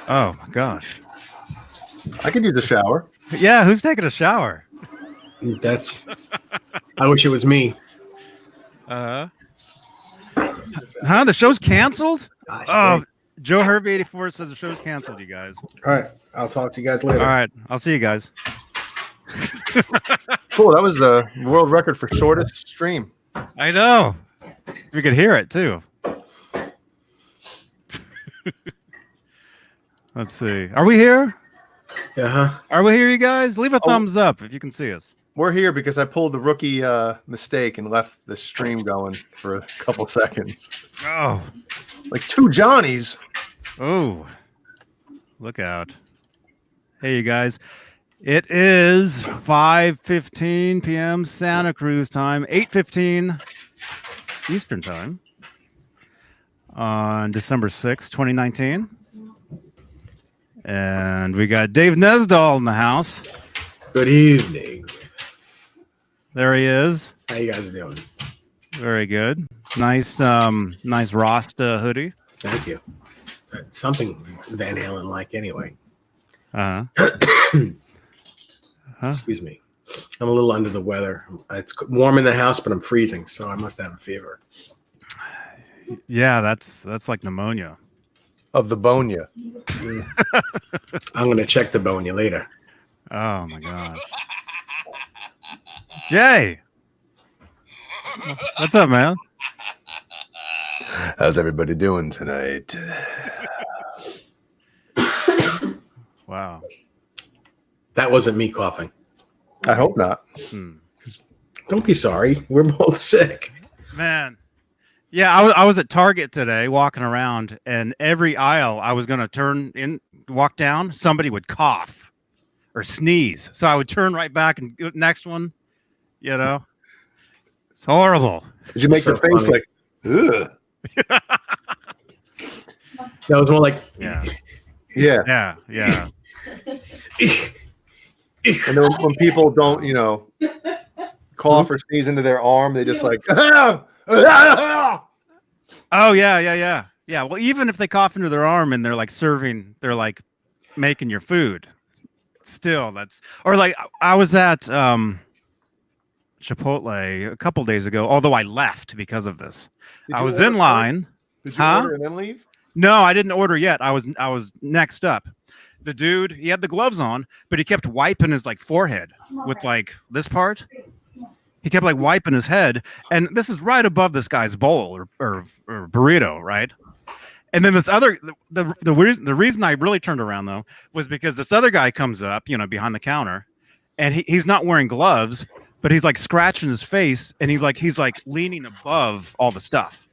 Oh my gosh. I could use a shower. Yeah, who's taking a shower? That's. I wish it was me. Huh? The show's canceled? Oh, Joe Hervey 84 says the show's canceled, you guys. All right. I'll talk to you guys later. All right. I'll see you guys. Cool. That was the world record for shortest stream. I know. We could hear it too. Let's see. Are we here? Uh-huh. Are we here, you guys? Leave a thumbs up if you can see us. We're here because I pulled the rookie mistake and left the stream going for a couple seconds. Oh. Like two Johnnies. Oh. Look out. Hey, you guys. It is 5:15 p.m. Santa Cruz time, 8:15 Eastern time on December 6th, 2019. And we got Dave Nesdahl in the house. Good evening. There he is. How you guys doing? Very good. Nice nice Rasta hoodie. Thank you. Something Van Halen like anyway. Excuse me. I'm a little under the weather. It's warm in the house, but I'm freezing, so I must have a fever. Yeah, that's like pneumonia. Of the bonia. I'm going to check the bonia later. Oh my gosh. Jay. What's up, man? How's everybody doing tonight? Wow. That wasn't me coughing. I hope not. Don't be sorry. We're both sick. Man. Yeah, I was at Target today walking around, and every aisle I was going to walk down, somebody would cough or sneeze. So I would turn right back and go next one, you know. It's horrible. Did you make So your face funny. like, ugh? That was more like, Yeah. Yeah. Yeah. And then when people don't, cough or sneeze into their arm, they just like, ah! Oh, yeah. Yeah, well, even if they cough into their arm and they're like they're making your food, still or like I was at Chipotle a couple days ago, although I left because of this. I was in line. Did you order and then leave? No, I didn't order yet. I was next up. The dude, he had the gloves on, but he kept wiping his like forehead with like this part. He kept like wiping his head, and this is right above this guy's bowl or burrito, right? And then this other the reason I really turned around though was because this other guy comes up, behind the counter, and he's not wearing gloves, but he's like scratching his face, and he's like leaning above all the stuff.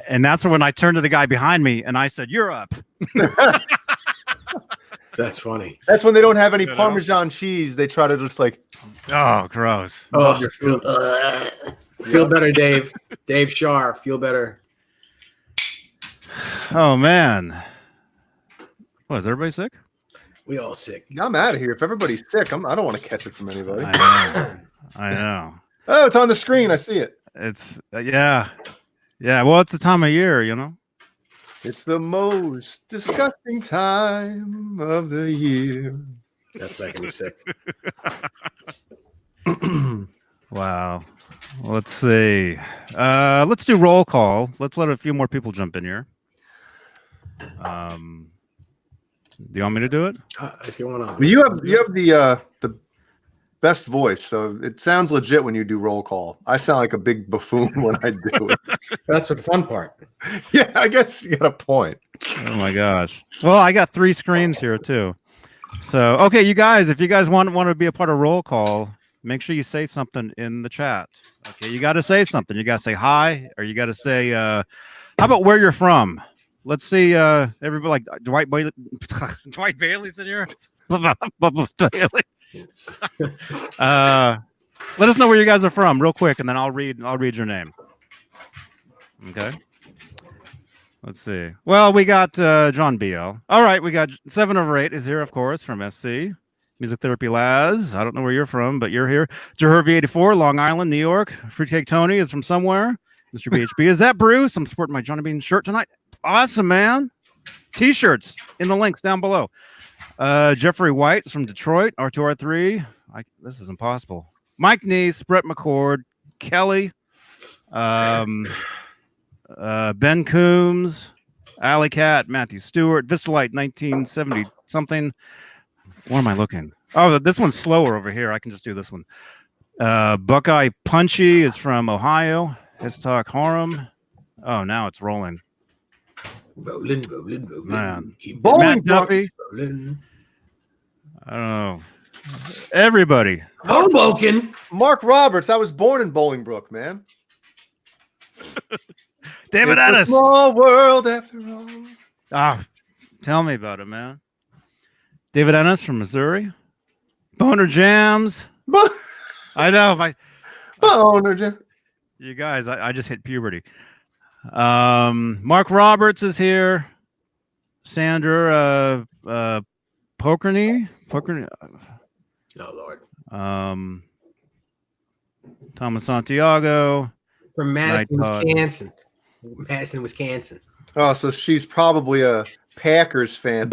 And that's when I turned to the guy behind me and I said, "You're up." that's funny. That's when they don't have any Parmesan cheese. They try to just like, oh, gross. Oh, feel better, Dave. Dave Shar, feel better. Oh man. What, is everybody sick? We all sick. I'm out of here. If everybody's sick, I don't want to catch it from anybody. I know. Oh, it's on the screen. I see it. It's yeah. Well, it's the time of year, It's the most disgusting time of the year. That's making me sick. Wow. Let's see. Let's do roll call. Let's let a few more people jump in here. Do you want me to do it? If you want to. Well, you have the best voice, so it sounds legit when you do roll call. I sound like a big buffoon when I do it. That's the fun part. Yeah, I guess you got a point. Oh my gosh. Well, I got 3 screens here too. So, okay, you guys, if you guys want to be a part of roll call, make sure you say something in the chat. Okay, you got to say something. You got to say hi, or you got to say, how about where you're from? Let's see, everybody like Dwight Bailey. Dwight Bailey's in here. Bailey. Let us know where you guys are from real quick, and then I'll read your name. Okay. Let's see. Well, we got John BL. All right, we got 7 over 8 is here, of course, from SC. Music Therapy Laz. I don't know where you're from, but you're here. Jehervy 84, Long Island, New York. Fruitcake Tony is from somewhere. Mr. BHB. Is that Bruce? I'm sporting my Johnny Bean shirt tonight. Awesome, man. T-shirts in the links down below. Jeffrey White's from Detroit. R2R3. This is impossible. Mike Neese, Brett McCord, Kelly, Ben Coombs, Alley Cat, Matthew Stewart, Vistalite 1970 something. What am I looking? Oh, this one's slower over here. I can just do this one. Buckeye Punchy is from Ohio. Let's talk Harem. Oh, now it's rolling. Rolling. Man. Keep Bowling Matt Duffy. rolling. I don't know. Everybody. Hoboken. Mark Roberts. I was born in Bolingbrook, man. David It's a Ennis. small world after all. Ah, tell me about it, man. David Ennis from Missouri. Boner Jams. I know. Boner Jam. You guys, I just hit puberty. Mark Roberts is here. Sandra Pokerney. Oh Lord. Thomas Santiago. From Madison, Night Pod. Wisconsin. Madison, Wisconsin. Oh, so she's probably a Packers fan.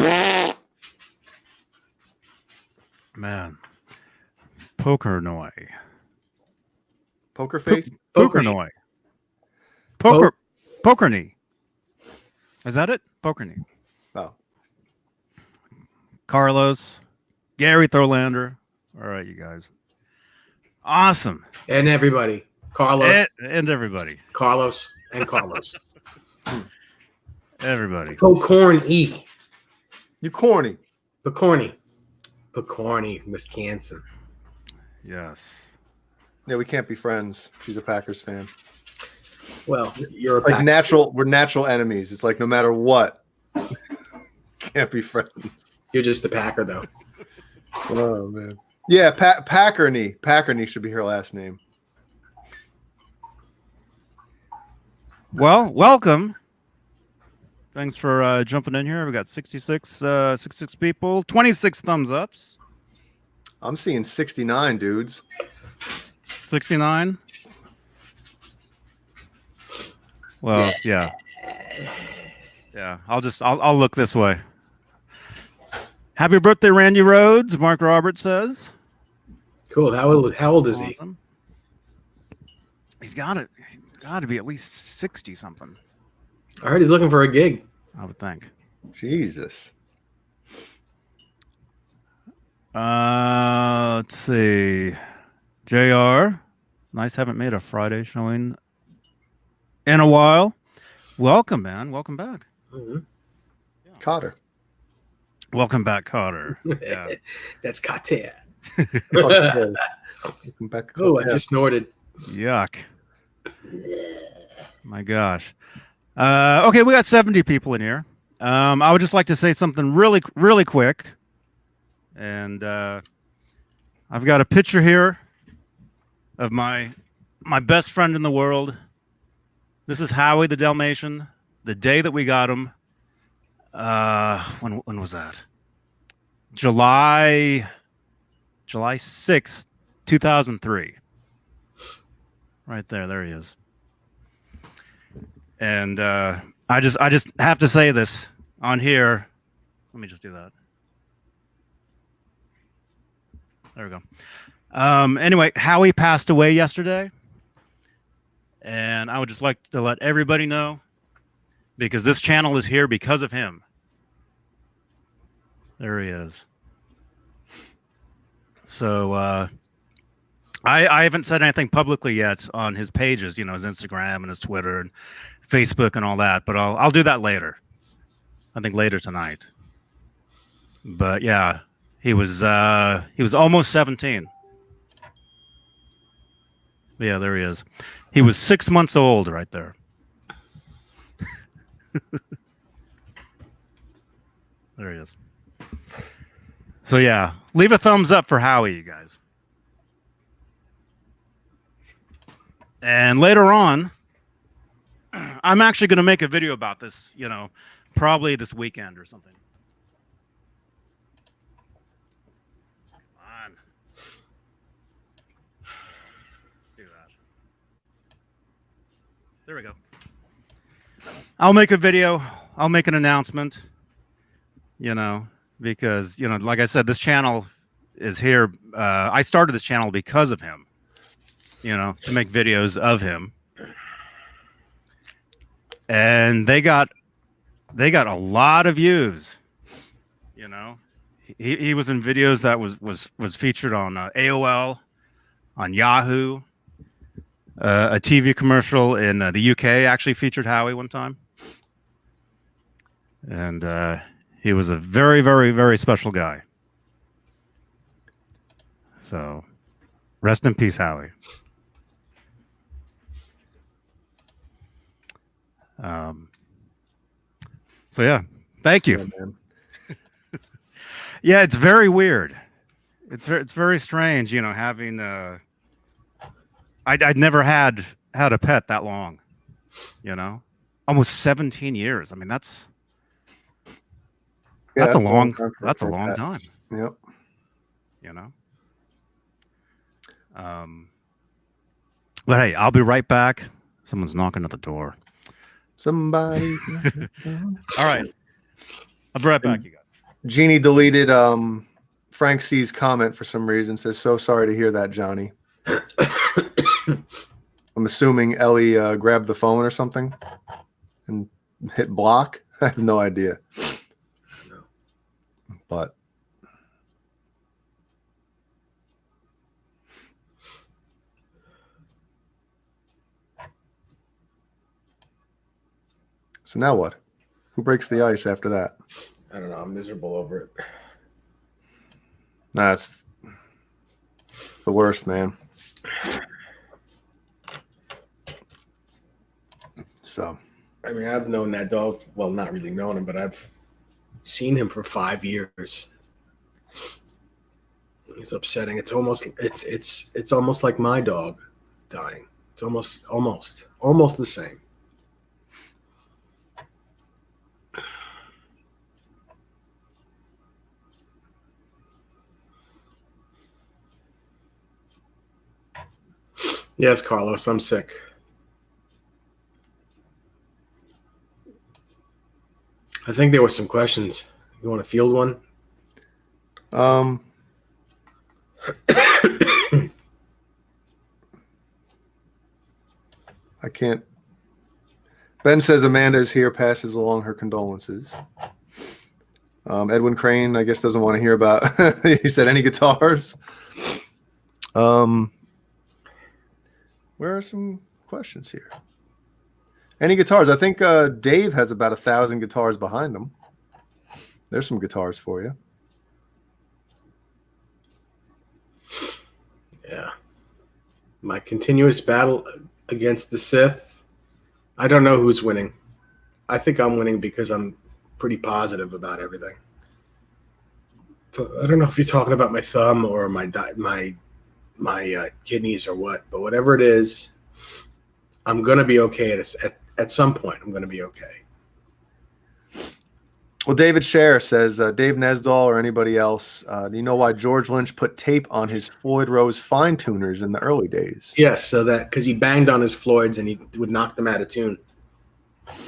Man. Pokernoy. Poker face. Pokernoy. Pokerney. Is that it? Pokerney. Oh, Carlos. Gary Thorlander. All right, you guys. Awesome. And everybody. Carlos. And everybody. Carlos and Carlos. Everybody. Pocorn E. you corny. Pocorny, Wisconsin. Yes. Yeah, we can't be friends. She's a Packers fan. Well, you're a Like Packer. natural, we're natural enemies. It's like no matter what, can't be friends. You're just a Packer, though. Oh man. Yeah, Packerney. Packerney should be her last name. Well, welcome. Thanks for jumping in here. We got 66 people, 26 thumbs ups, I'm seeing 69 dudes. 69. Well, yeah. Yeah, I'll look this way. Happy birthday, Randy Rhodes, Mark Roberts says. Cool. How old is he? Awesome. He's got to be at least 60 something, I heard he's looking for a gig. I would think. Jesus. Let's see. JR. Nice, haven't made a Friday showing in a while. Welcome, man. Welcome back. Mhm. Cotter. Welcome back, Cotter. Yeah. That's Katia. Welcome back. Oh, I just snorted. Yuck. My gosh. Okay, we got 70 people in here. I would just like to say something really, really quick. And I've got a picture here of my best friend in the world. This is Howie the Dalmatian. The day that we got him. When was that? July 6th, 2003. Right there he is. And I just have to say this on here. Let me just do that. There we go. Anyway, Howie passed away yesterday. And I would just like to let everybody know, because this channel is here because of him. There he is. So I haven't said anything publicly yet on his pages, his Instagram and his Twitter and Facebook and all that, but I'll do that later. I think later tonight. But yeah, he was almost 17. Yeah, there he is. He was 6 months old right there. There he is. So yeah, leave a thumbs up for Howie, you guys. And later on, I'm actually going to make a video about this, probably this weekend or something. Come on. Let's do that. There we go. I'll make a video. I'll make an announcement. you know, because, you know, like I said, this channel is here. I started this channel because of him, you know, to make videos of him. And they got a lot of views, you know. He was in videos that was featured on AOL, on Yahoo. A TV commercial in the UK actually featured Howie one time. And he was a very, very, very special guy. So, rest in peace, Howie. So yeah, thank you. Yeah, man. Yeah, it's very weird. It's very strange, you know, having I'd never had a pet that long, you know, almost 17 years. I mean, that's Yeah, a long time for that's a pet. long time, Yep. you know. But hey, I'll be right back. Someone's knocking at the door. Somebody. All right, I'll be right back, you guys. Jeannie deleted Frank C's comment for some reason. Says, so sorry to hear that, Johnny. I'm assuming Ellie grabbed the phone or something and hit block. I have no idea. No. But so now what? Who breaks the ice after that? I don't know. I'm miserable over it. That's the worst, man. So, I mean, I've known that dog. Well, not really known him, but I've seen him for 5 years. It's upsetting. It's almost like my dog dying. It's almost the same. Yes, Carlos, I'm sick. I think there were some questions. You want to field one? I can't. Ben says Amanda is here, passes along her condolences. Edwin Crane, I guess, doesn't want to hear about. He said any guitars. Where are some questions here? Any guitars? I think Dave has about 1,000 guitars behind him. There's some guitars for you. Yeah. My continuous battle against the Sith. I don't know who's winning. I think I'm winning because I'm pretty positive about everything. But I don't know if you're talking about my thumb or my kidneys or what, but whatever it is, I'm going to be okay at some point. I'm going to be okay. Well, David Scher says, Dave Nesdall or anybody else, do you know why George Lynch put tape on his Floyd Rose fine tuners in the early days? Yes, so that because he banged on his Floyds and he would knock them out of tune.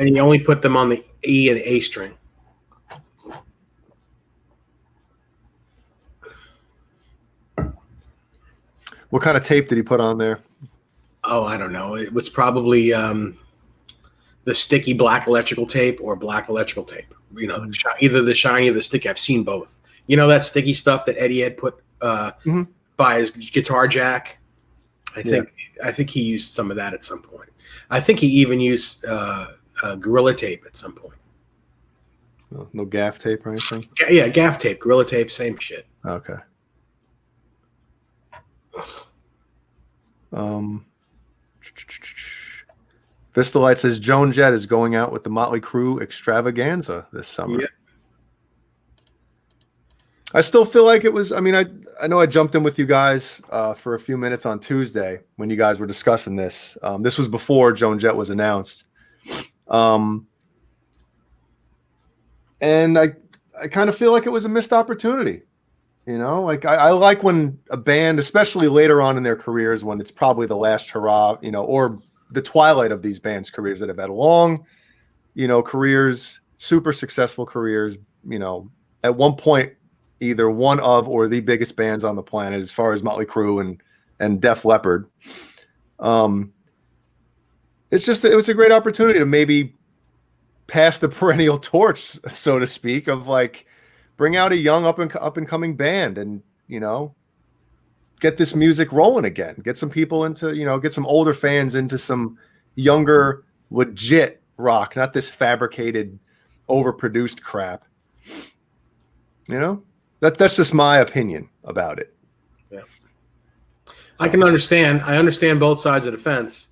And he only put them on the E and A string. What kind of tape did he put on there? Oh, I don't know. It was probably the sticky black electrical tape or black electrical tape. You know, either the shiny or the sticky. I've seen both. You know that sticky stuff that Eddie had put by his guitar jack? I think he used some of that at some point. I think he even used Gorilla Tape at some point. No gaff tape or anything? Yeah, gaff tape, Gorilla Tape, same shit. Okay. Vistalite says Joan Jett is going out with the Motley Crue extravaganza this summer. Yeah. I still feel like it was. I mean, I know I jumped in with you guys for a few minutes on Tuesday when you guys were discussing this. This was before Joan Jett was announced, and I kind of feel like it was a missed opportunity. You know, like I like when a band, especially later on in their careers, when it's probably the last hurrah, you know, or the twilight of these bands' careers that have had long, you know, careers, super successful careers, you know, at one point either one of or the biggest bands on the planet as far as Motley Crue and Def Leppard. It was a great opportunity to maybe pass the perennial torch, so to speak, of like bring out a young up and coming band and, you know, get this music rolling again, get some people into, you know, get some older fans into some younger, legit rock, not this fabricated, overproduced crap. You know, that's just my opinion about it. Yeah, I can understand. I understand both sides of the fence,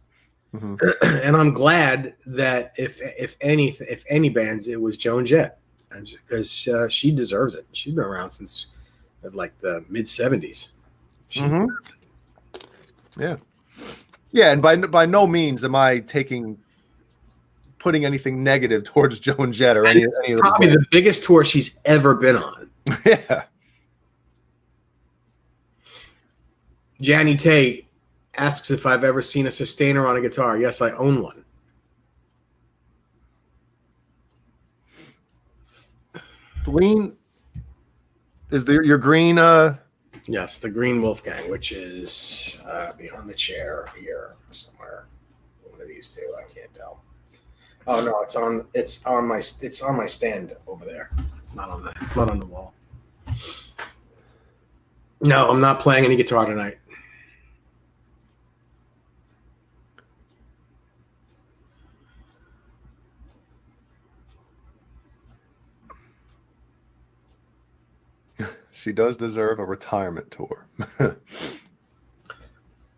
and I'm glad that if any bands, it was Joan Jett, because she deserves it. She's been around since like the mid '70s. Yeah, yeah, and by no means am I putting anything negative towards Joan Jett or any of the probably the biggest tour she's ever been on. Yeah. Janny Tate asks if I've ever seen a sustainer on a guitar. Yes, I own one. Lean is there your green Yes, the green Wolfgang, which is behind the chair here somewhere. One of these two, I can't tell. Oh no, it's on my stand over there. It's not on the wall. No, I'm not playing any guitar tonight. She does deserve a retirement tour. I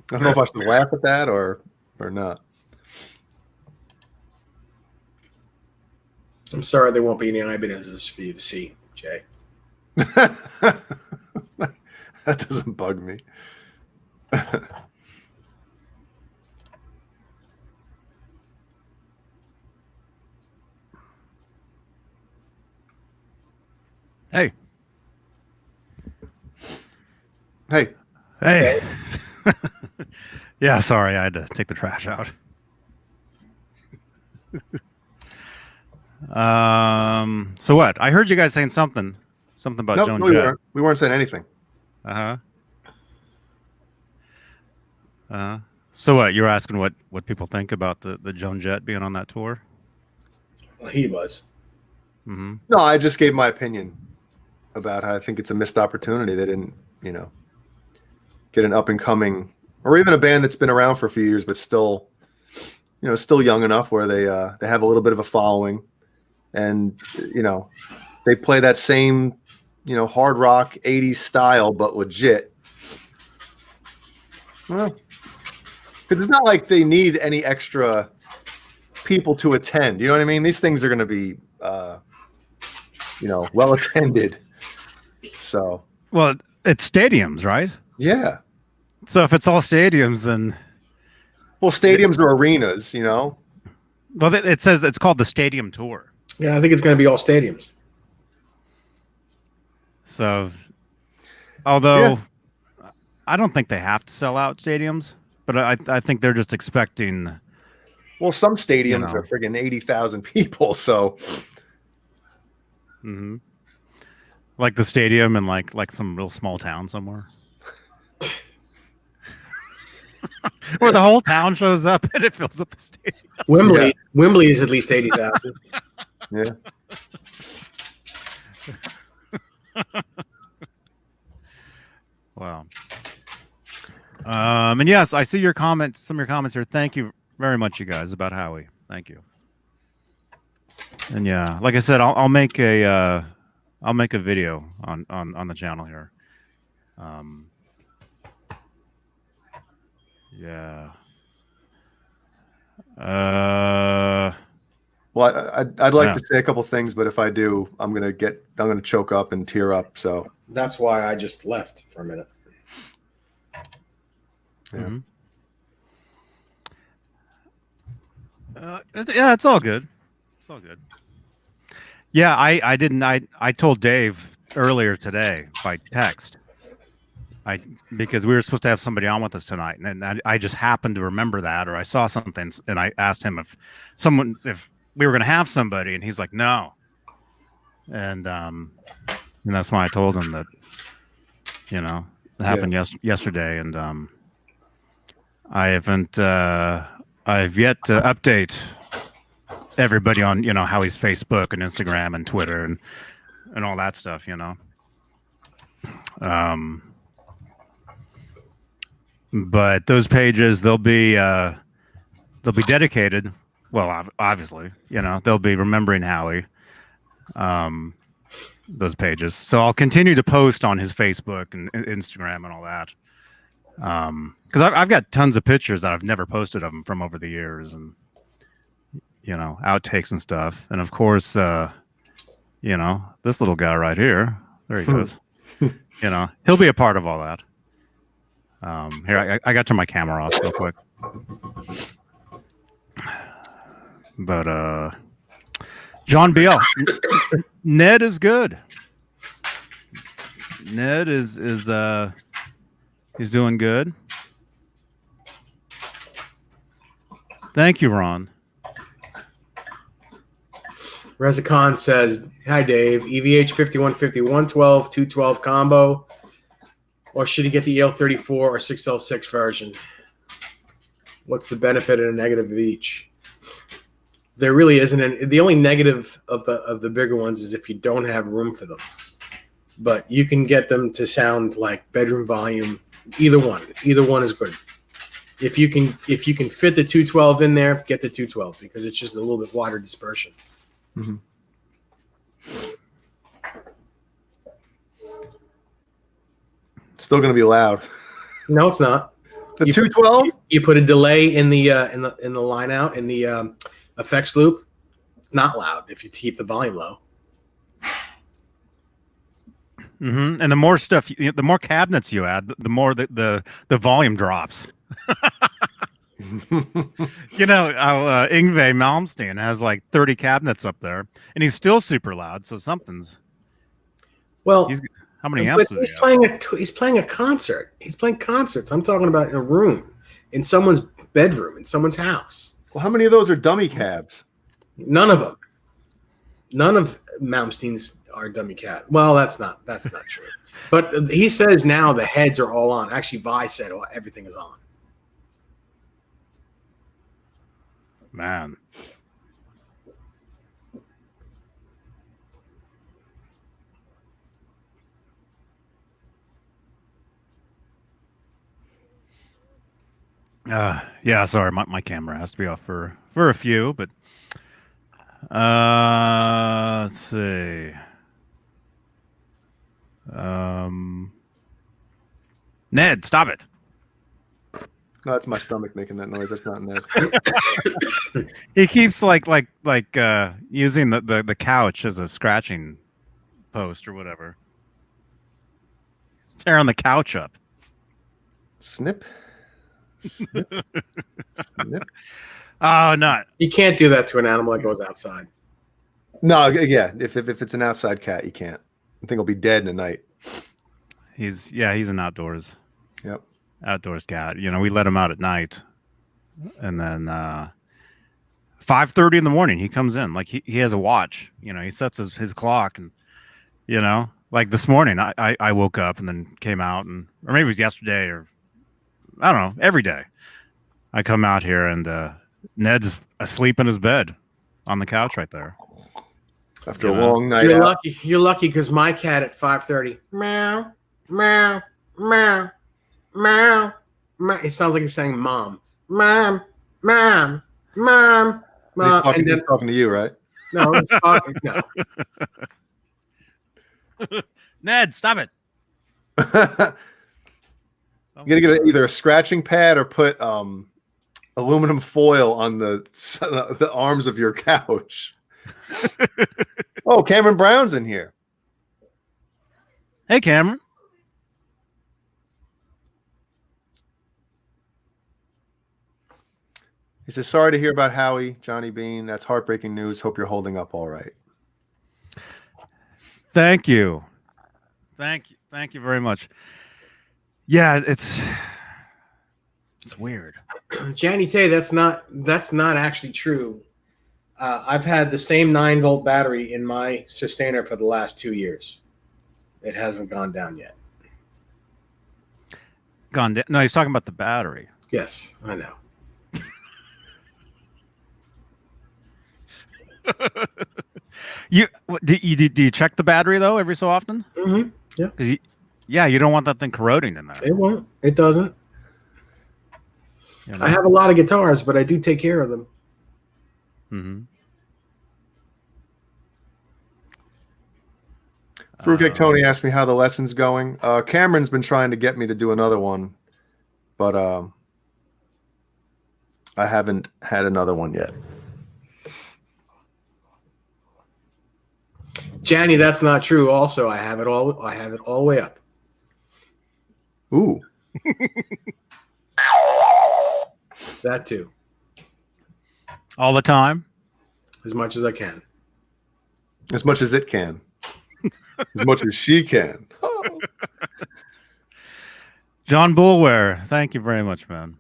don't know if I should laugh at that or not. I'm sorry there won't be any eyeballs for you to see, Jay. That doesn't bug me. Hey. Hey. Hey. Yeah, sorry, I had to take the trash out. So what? I heard you guys saying something about Nope, Joan no, Jett. we weren't saying anything. So what? You're asking what people think about the Joan Jett being on that tour? Well, he was. No, I just gave my opinion about how I think it's a missed opportunity. They didn't, you know, get an up and coming, or even a band that's been around for a few years but still, you know, still young enough where they have a little bit of a following, and you know, they play that same, you know, hard rock 80s style but legit. Well, because it's not like they need any extra people to attend. You know what I mean? These things are going to be, you know, well attended. So, well, it's stadiums, right? Yeah. So if it's all stadiums, then well, stadiums or arenas, you know. Well, it says it's called the Stadium Tour. Yeah, I think it's going to be all stadiums. So, although I don't think they have to sell out stadiums, but I think they're just expecting. Well, some stadiums are friggin' 80,000 people, so. Like the stadium in like some real small town somewhere. Where the whole town shows up and it fills up the stadium. Wembley is at least 80,000. Yeah. Wow. And yes, I see your comments. Some of your comments here. Thank you very much, you guys, about Howie. Thank you. And yeah, like I said, I'll make a video on the channel here. Yeah. Well, I'd like to say a couple things, but if I do, I'm gonna choke up and tear up. So that's why I just left for a minute. Yeah. Yeah, it's all good. It's all good. Yeah, I told Dave earlier today by text. Because we were supposed to have somebody on with us tonight, and I just happened to remember that, or I saw something, and I asked him if we were going to have somebody, and he's like, no. And And that's why I told him that, it happened yesterday, and I've yet to update everybody on, Howie's Facebook and Instagram and Twitter and all that stuff, But those pages, they'll be dedicated. Well, obviously, they'll be remembering Howie. Those pages. So I'll continue to post on his Facebook and Instagram and all that. Because I've got tons of pictures that I've never posted of him from over the years, and outtakes and stuff. And of course, this little guy right here. There he goes. He'll be a part of all that. Here, I got to turn my camera off real quick. But John Beale, Ned is good. Ned is he's doing good. Thank you, Ron. Reza Khan says, "Hi Dave, EVH 5150 112 212 combo, or should he get the EL34 or 6L6 version? What's the benefit and a negative of each?" There really isn't any. The only negative of the bigger ones is if you don't have room for them. But you can get them to sound like bedroom volume. Either one is good. If you can fit the 212 in there, get the 212 because it's just a little bit wider dispersion. Mm-hmm. It's still going to be loud. No, it's not. The 212. You put a delay in the line out in the effects loop. Not loud if you keep the volume low. Mm-hmm. And the more stuff, the more cabinets you add, the more the volume drops. Yngve Malmsteen has like 30 cabinets up there, and he's still super loud. So something's. Well, how many amps is he? He's playing a concert. He's playing concerts. I'm talking about in a room, in someone's bedroom, in someone's house. Well, how many of those are dummy cabs? None of them. None of Malmsteen's are dummy cab. Well, that's not true. But he says now the heads are all on. Actually, Vi said everything is on. Man. Yeah, sorry, my camera has to be off for a few, but let's see. Ned, stop it. No, that's my stomach making that noise. That's not Ned. He keeps like using the couch as a scratching post or whatever. He's tearing the couch up. Snip. Snip. Snip. Oh, no. You can't do that to an animal that goes outside. No, yeah. If it's an outside cat, you can't. I think he'll be dead in the night. He's an outdoors. Yep. Outdoors cat. We let him out at night, and then 5:30 in the morning he comes in. Like he has a watch. He sets his clock, and like this morning I woke up and then came out, or maybe it was yesterday, or I don't know. Every day I come out here and Ned's asleep in his bed on the couch right there. After a long night You're out. lucky. You're lucky because my cat at 5:30, meow, meow, meow, meow, meow. It sounds like he's saying mom. Mom, mom, mom, mom. He's talking to you, right? No, he's talking. No. Ned, stop it. You gotta get either a scratching pad or put aluminum foil on the arms of your couch. Oh, Cameron Brown's in here. Hey, Cameron. He says, "Sorry to hear about Howie, Johnny Beane. That's heartbreaking news. Hope you're holding up all right." Thank you. Thank you very much. Yeah, it's weird. Johnny Tay, that's not actually true. I've had the same 9-volt battery in my sustainer for the last 2 years. It hasn't gone down yet. Gone down. No, he's talking about the battery. Yes, I know. Do you check the battery though every so often? Mm-hmm. Yeah. Because you don't want that thing corroding in there. It won't. It doesn't. You know? I have a lot of guitars, but I do take care of them. Mm-hmm. Fruitcake Tony asked me how the lesson's going. Cameron's been trying to get me to do another one, but I haven't had another one yet. Janny, that's not true. Also, I have it all the way up. Ooh. That too. All the time? As much as I can. As much as it can. As much as she can. Oh. John Bullware, thank you very much, man.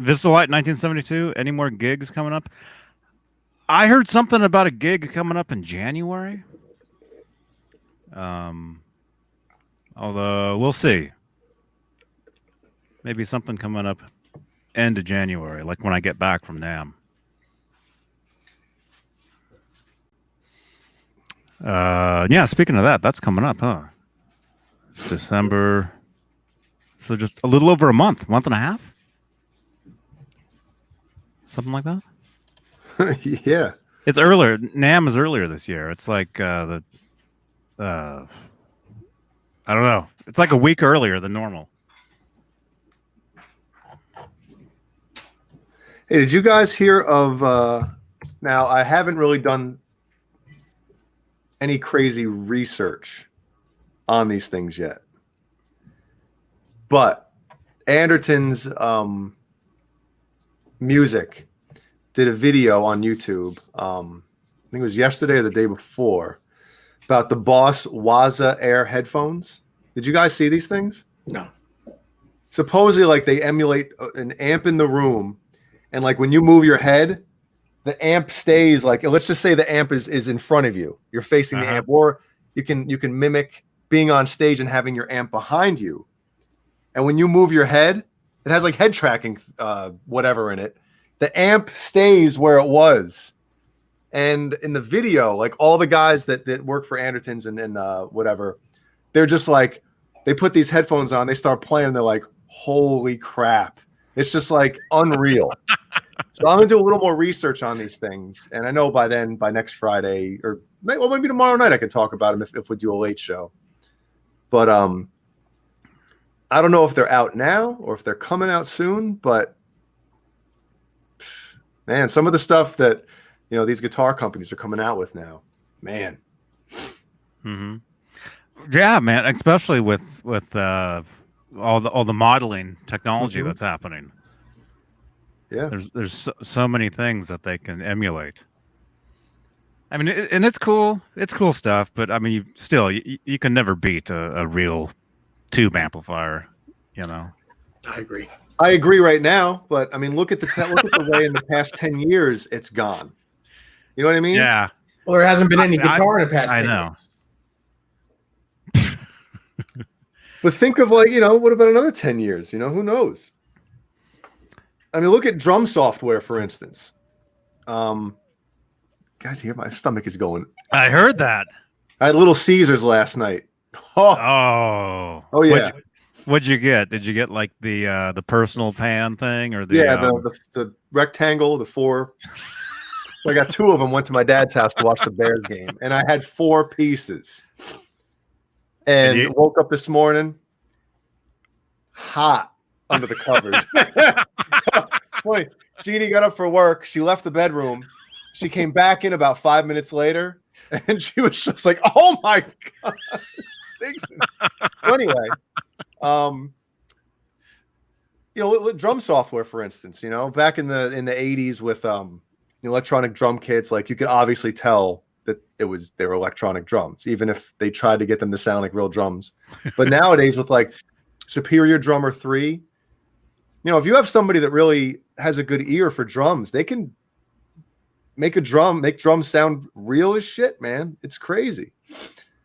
Vistalite 1972. Any more gigs coming up? I heard something about a gig coming up in January. Although we'll see. Maybe something coming up end of January, like when I get back from NAMM. Yeah, speaking of that, that's coming up, huh? It's December. So just a little over a month and a half? Something like that? Yeah. It's earlier. NAMM is earlier this year. It's like I don't know. It's like a week earlier than normal. Hey, did you guys hear of now I haven't really done any crazy research on these things yet. But Anderton's music did a video on YouTube, I think it was yesterday or the day before, about the Boss Waza Air headphones. Did you guys see these things? No. Supposedly, like, they emulate an amp in the room, and like when you move your head, the amp stays like, let's just say the amp is in front of you. You're facing the amp, or you can mimic being on stage and having your amp behind you. And when you move your head, it has like head tracking, whatever in it. The amp stays where it was. And in the video, like all the guys that work for Andertons and whatever, they're just like, they put these headphones on, they start playing, and they're like, holy crap. It's just like unreal. So I'm going to do a little more research on these things. And I know by next Friday, or maybe tomorrow night, I can talk about them if we do a late show. But I don't know if they're out now or if they're coming out soon, but man, some of the stuff that, you know, these guitar companies are coming out with now, man. Mm-hmm. Yeah, man, especially with all the modeling technology that's happening. Yeah, there's so many things that they can emulate. I mean, and it's cool. It's cool stuff, but I mean, you can never beat a real tube amplifier, you know. I agree right now, but I mean, look at the way in the past 10 years it's gone. You know what I mean? Yeah. Well, there hasn't been any guitar in the past 10 years. I know. But think of, like, you know, what about another 10 years? You know, who knows? I mean, look at drum software, for instance. Guys, here my stomach is going. I heard that. I had Little Caesars last night. Oh yeah. What'd you get? Did you get like the personal pan thing, or the the rectangle, the 4? So I got 2 of them. Went to my dad's house to watch the Bears game, and I had 4 pieces. And woke up this morning hot under the covers. Boy, Jeannie got up for work. She left the bedroom. She came back in about 5 minutes later, and she was just like, "Oh my god!" So anyway, you know, drum software, for instance, you know, back in the 80s with electronic drum kits, like, you could obviously tell that they were electronic drums, even if they tried to get them to sound like real drums. But nowadays, with like Superior Drummer 3, you know, if you have somebody that really has a good ear for drums, they can make drums sound real as shit, man. It's crazy.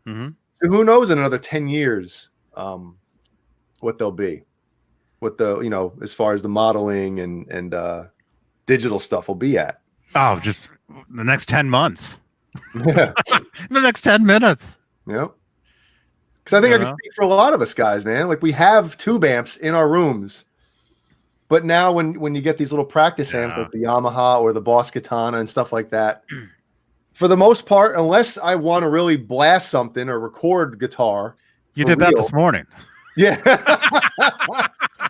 Mm-hmm. So who knows in another 10 years what they'll be, what the as far as the modeling and digital stuff will be at. Oh, just the next 10 months. Yeah. The next 10 minutes. Yeah. Because I think I can speak for a lot of us guys, man. Like we have tube amps in our rooms, but now when you get these little practice amps like the Yamaha or the Boss Katana and stuff like that, for the most part, unless I want to really blast something or record guitar, you did that this morning. Yeah.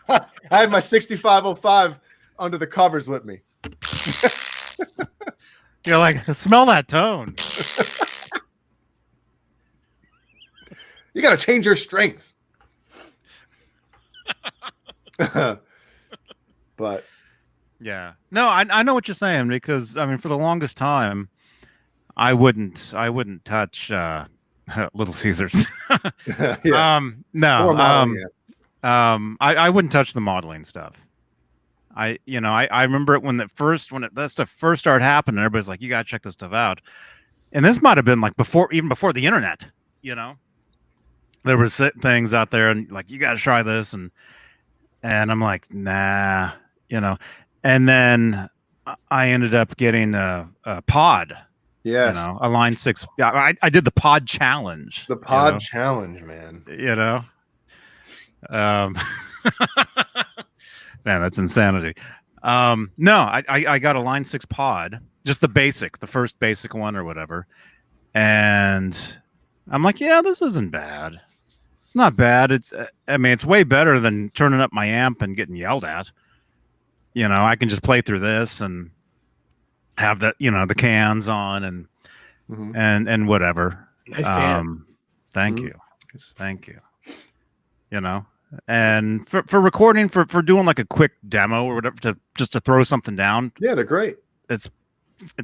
I had my 6505 under the covers with me. You're like, smell that tone. You got to change your strings. But yeah, no, I know what you're saying, because I mean, for the longest time, I wouldn't touch Little Caesars. Yeah. No, modeling, I wouldn't touch the modeling stuff. I remember it when that stuff first started happening. Everybody's like, you gotta check this stuff out, and this might have been like before the internet. There was things out there, and like, you gotta try this, and I'm like, nah, and then I ended up getting a pod. Yes. A Line 6. I did the pod challenge. The pod challenge, man. Man, that's insanity. No, I got a Line 6 pod, just the first basic one or whatever. And I'm like, yeah, this isn't bad. It's not bad. It's way better than turning up my amp and getting yelled at. I can just play through this and have the cans on and and whatever. Nice cans. Thank you. And for recording, for doing like a quick demo or whatever, just to throw something down. Yeah, they're great. It's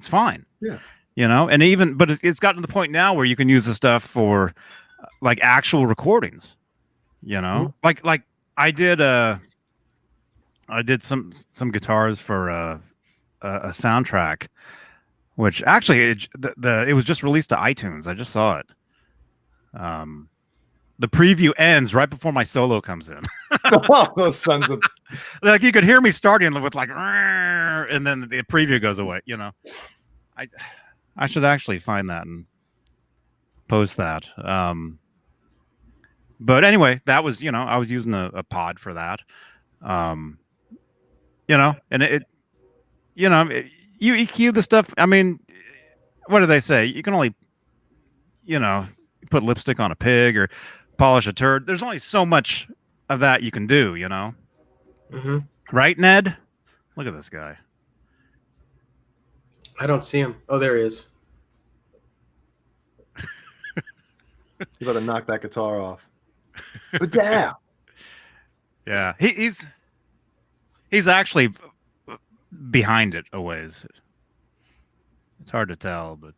fine. Yeah. But it's gotten to the point now where you can use the stuff for like actual recordings. Like I did some guitars for a soundtrack, which actually it was just released to iTunes. I just saw it. The preview ends right before my solo comes in. Oh, those sons of like, you could hear me starting with like, and then the preview goes away. I should actually find that and post that. But anyway, that was I was using a pod for that. And you EQ the stuff. I mean, what do they say? You can only, put lipstick on a pig or polish a turd. There's only so much of that you can do, Mm-hmm. Right, Ned? Look at this guy. I don't see him. Oh, there he is. You better knock that guitar off. But damn. Yeah, he's actually behind it a ways. It's hard to tell, but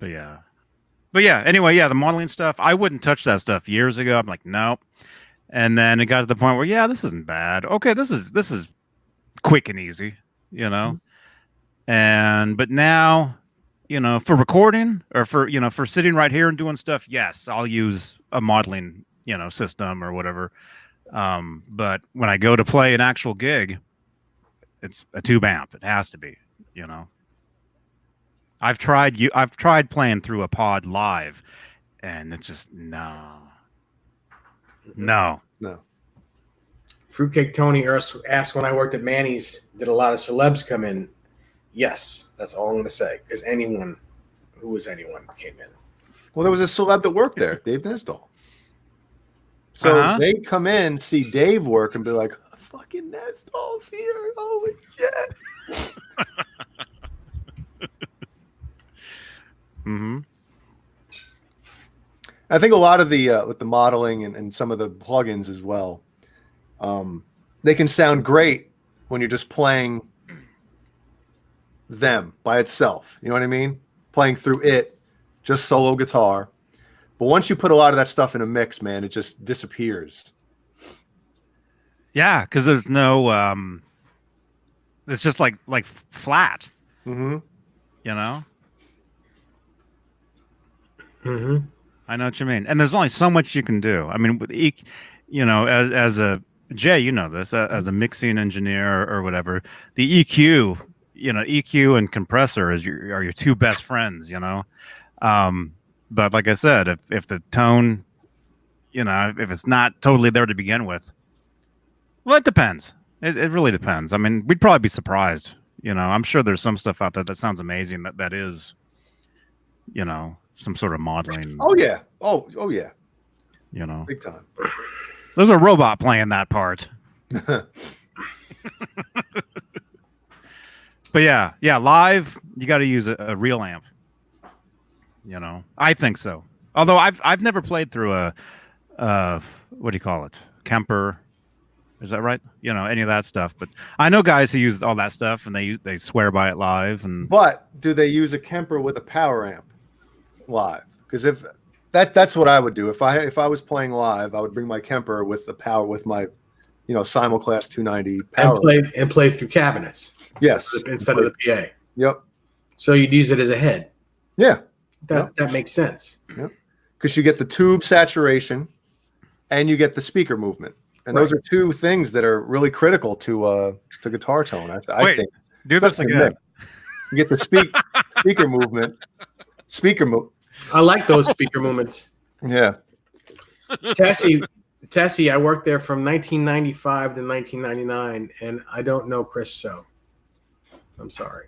yeah. Anyway, yeah, the modeling stuff, I wouldn't touch that stuff years ago. I'm like, nope. And then it got to the point where, yeah, this isn't bad. Okay, this is quick and easy, And but now, for recording or for sitting right here and doing stuff, yes, I'll use a modeling, system or whatever. But when I go to play an actual gig, it's a tube amp. It has to be, I've tried playing through a pod live, and it's just no. Fruitcake Tony asked when I worked at Manny's, did a lot of celebs come in? Yes, that's all I'm going to say, because anyone came in. Well, there was a celeb that worked there, Dave Nestle. So they come in, see Dave work, and be like, "Fucking Nestle's here! Holy shit!" Mm-hmm. I think a lot of the with the modeling and some of the plugins as well, they can sound great when you're just playing them by itself. You know what I mean? Playing through it, just solo guitar. But once you put a lot of that stuff in a mix, man, it just disappears. Yeah, because there's no it's just like flat. Mm-hmm. You know. Mm-hmm. I know what you mean. And there's only so much you can do. I mean, with you know, as a Jay, you know this, as a mixing engineer or whatever, the EQ, you know, EQ and compressor are your two best friends, you know. But like I said, if the tone, you know, if it's not totally there to begin with, well, it depends. It really depends. I mean, we'd probably be surprised. You know, I'm sure there's some stuff out there that sounds amazing that is, you know, some sort of modeling. Oh yeah. Oh yeah. You know, Big time. there's a robot playing that part. But yeah, live you got to use a real amp. You know, I think so. Although I've never played through a what do you call it, Kemper? Is that right? You know, any of that stuff. But I know guys who use all that stuff and they swear by it live. And But do they use a Kemper with a power amp live? Because if that's what I would do. If I was playing live, I would bring my Kemper with the power with my, you know, Simulclass 290 power And play through cabinets. Yes. Instead of the PA. Yep. So you'd use it as a head. Yeah. That makes sense. Yep. Because you get the tube saturation and you get the speaker movement. And those are two things that are really critical to guitar tone. I think. Do this again. You get the speaker movement. I like those speaker movements. Yeah. Tessie, I worked there from 1995 to 1999, and I don't know Chris, so I'm sorry.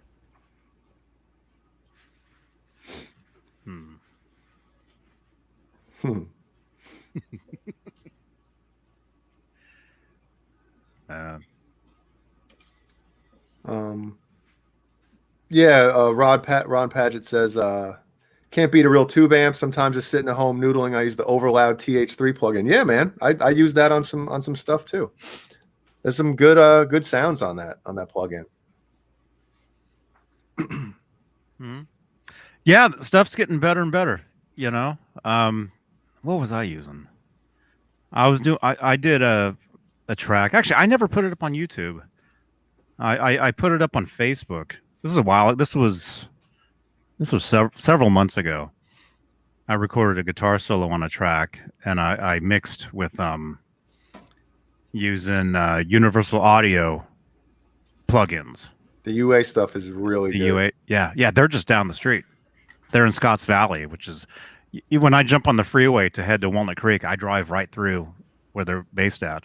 Ron Paget says can't beat a real tube amp. Sometimes just sitting at home noodling, I use the Overloud TH3 plugin. Yeah, man, I use that on some stuff too. There's some good sounds on that plugin. Yeah, stuff's getting better and better. You know, what was I using? I did a track. Actually, I never put it up on YouTube. I put it up on Facebook. This is a while. This was several months ago. I recorded a guitar solo on a track, and I mixed with using Universal Audio plugins. The UA stuff is really good. UA, yeah, they're just down the street. They're in Scotts Valley, which is when I jump on the freeway to head to Walnut Creek, I drive right through where they're based at.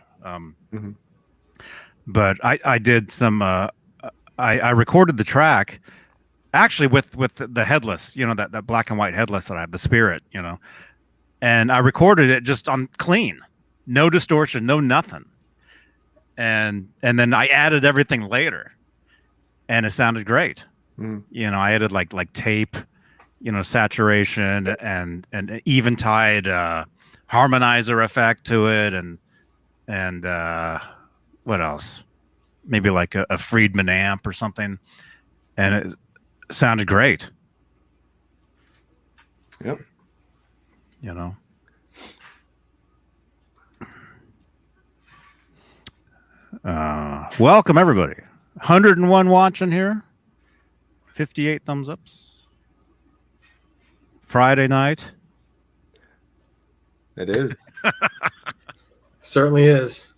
But I did some. I recorded the track actually with the headless, you know, that black and white headless that I have, the Spirit, you know, and I recorded it just on clean, no distortion, no nothing, and then I added everything later, and it sounded great. You know, I added like tape, you know, saturation and an eventide harmonizer effect to it, and what else? Maybe like a Friedman amp or something, and it sounded great. Yep. You know. Welcome everybody. 101 watching here. 58 thumbs ups. Friday night. It is. Certainly is.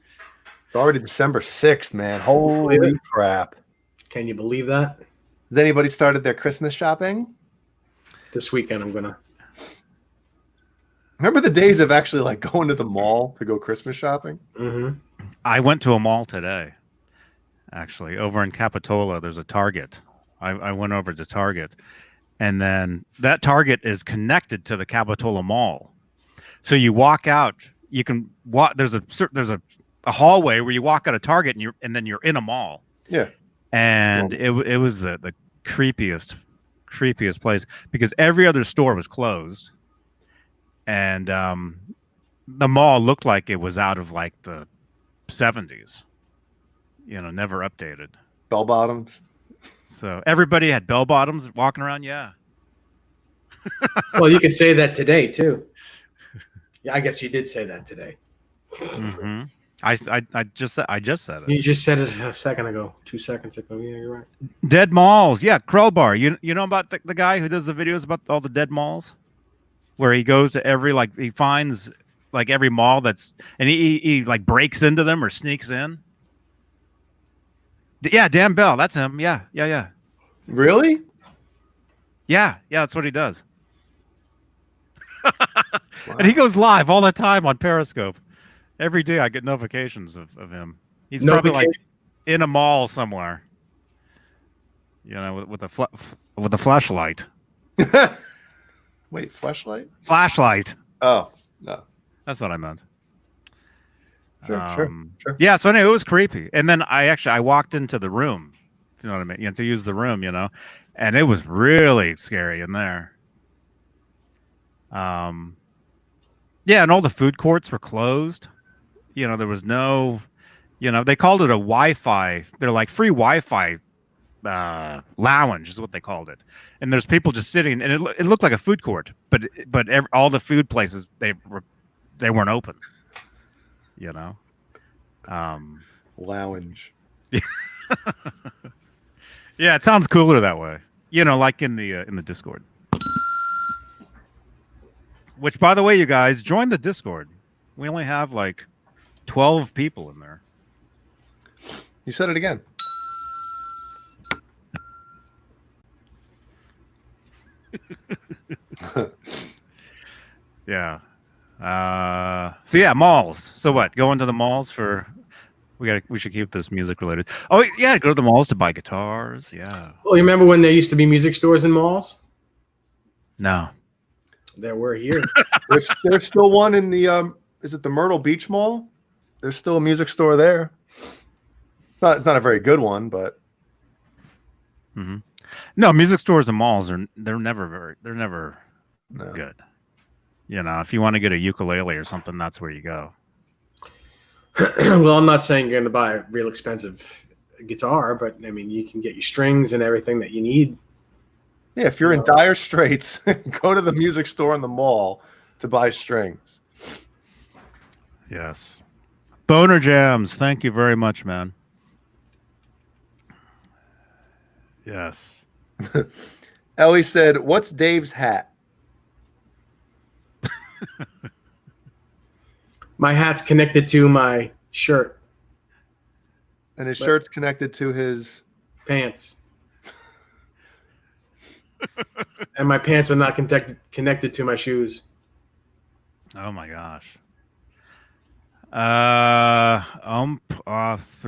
It's already December 6th, man. Holy crap. Can you believe that? Has anybody started their Christmas shopping? This weekend I'm gonna. Remember the days of actually like going to the mall to go Christmas shopping? Mm-hmm. I went to a mall today. Actually, over in Capitola, there's a Target. I went over to Target, and then that Target is connected to the Capitola Mall. So you walk out, you can walk. There's a hallway where you walk out of Target and then you're in a mall. Yeah. And it was the creepiest place because every other store was closed, and the mall looked like it was out of like the 70s. You know, never updated. Bell bottoms. So everybody had bell bottoms walking around. Yeah. Well, you could say that today too. Yeah, I guess you did say that today. Mm-hmm. I just said it. You just said it a second ago, 2 seconds ago. Yeah, you're right. Dead malls. Yeah, Krellbar. You know about the guy who does the videos about all the dead malls, where he goes to every he finds like every mall that's and he like breaks into them or sneaks in. Yeah, Dan Bell. That's him. Yeah. Really? Yeah. That's what he does. Wow. And he goes live all the time on Periscope. Every day I get notifications of him. He's probably like in a mall somewhere. You know, with a flashlight. Wait, flashlight? Flashlight. Oh, no. That's what I meant. Sure. Yeah, so anyway, it was creepy. And then I walked into the room, you know what I mean? To use the room, and it was really scary in there. Yeah, and all the food courts were closed. There was no, they called it a Wi-Fi. They're like free Wi-Fi lounge is what they called it. And there's people just sitting, and it looked like a food court, but all the food places they weren't open. Lounge. Yeah, it sounds cooler that way. Like in the Discord. Which, by the way, you guys join the Discord. We only have like 12 people in there. You said it again. Yeah. So yeah, malls. So what? Going to the malls for? We should keep this music related. Oh yeah, go to the malls to buy guitars. Yeah. Well, you remember when there used to be music stores in malls? No. There were here. There's still one in the is it the Myrtle Beach Mall? There's still a music store there. It's not a very good one, but no, music stores and malls they're never no. good. If you want to get a ukulele or something, that's where you go. Well, I'm not saying you're going to buy a real expensive guitar, but I mean, you can get your strings and everything that you need. Yeah, if you're in dire straits, go to the music store in the mall to buy strings. Yes. Boner Jams, thank you very much, man. Yes. Ellie said, "What's Dave's hat?" My hat's connected to my shirt. And his shirt's connected to his pants. And my pants are not connected to my shoes. Oh my gosh.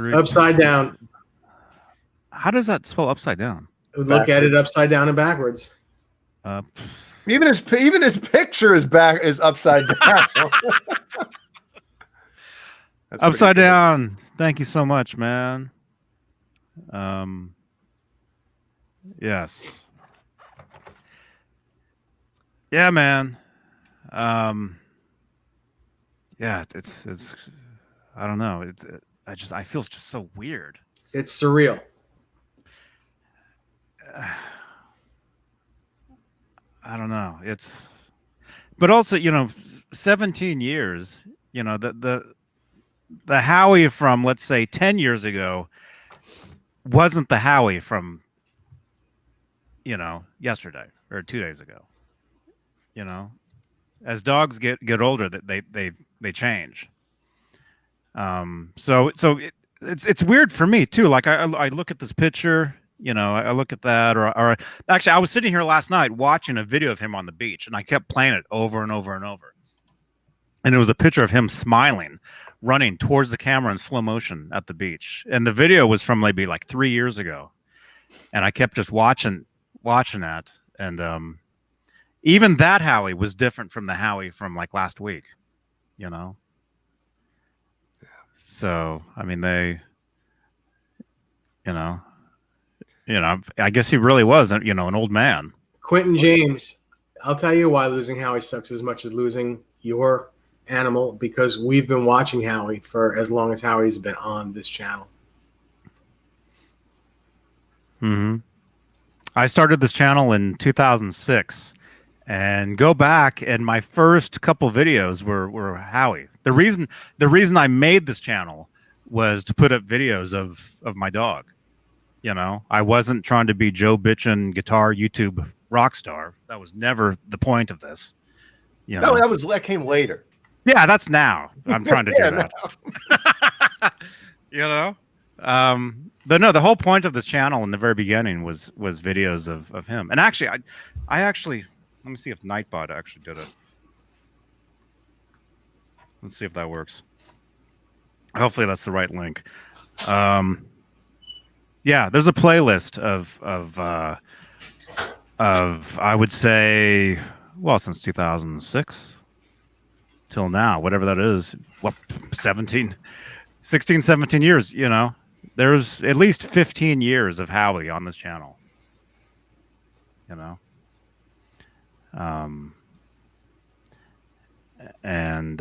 Upside down. How does that spell upside down? Look at it upside down and backwards. Even his picture is upside down. Upside down. Thank you so much, man. Yes. Yeah, man. Yeah, it's I don't know. I feel it's just so weird. It's surreal. I don't know. But also, 17 years, the Howie from, let's say, 10 years ago wasn't the Howie from, yesterday or 2 days ago. As dogs get older, they change. So it's weird for me too. Like I look at this picture, I look at that, or actually I was sitting here last night watching a video of him on the beach, and I kept playing it over and over and over. And it was a picture of him smiling, running towards the camera in slow motion at the beach. And the video was from maybe like 3 years ago. And I kept just watching that. And even that Howie was different from the Howie from like last week, So, I mean, I guess he really was, an old man. Quentin James, I'll tell you why losing Howie sucks as much as losing your animal, because we've been watching Howie for as long as Howie's been on this channel. I started this channel in 2006, and go back, and my first couple videos were Howie. The reason I made this channel was to put up videos of my dog. You know, I wasn't trying to be Joe Bitchin guitar YouTube rock star. That was never the point of this. You know? No, that came later. Yeah, that's now. I'm trying to do Yeah, that. You know? But no, the whole point of this channel in the very beginning was videos of him. And actually, I actually, let me see if Nightbot actually did it. Let's see if that works. Hopefully that's the right link. Yeah, there's a playlist of I would say, well, since 2006 till now, whatever that is, what, 16, 17 years, you know, there's at least 15 years of Howie on this channel, you know. And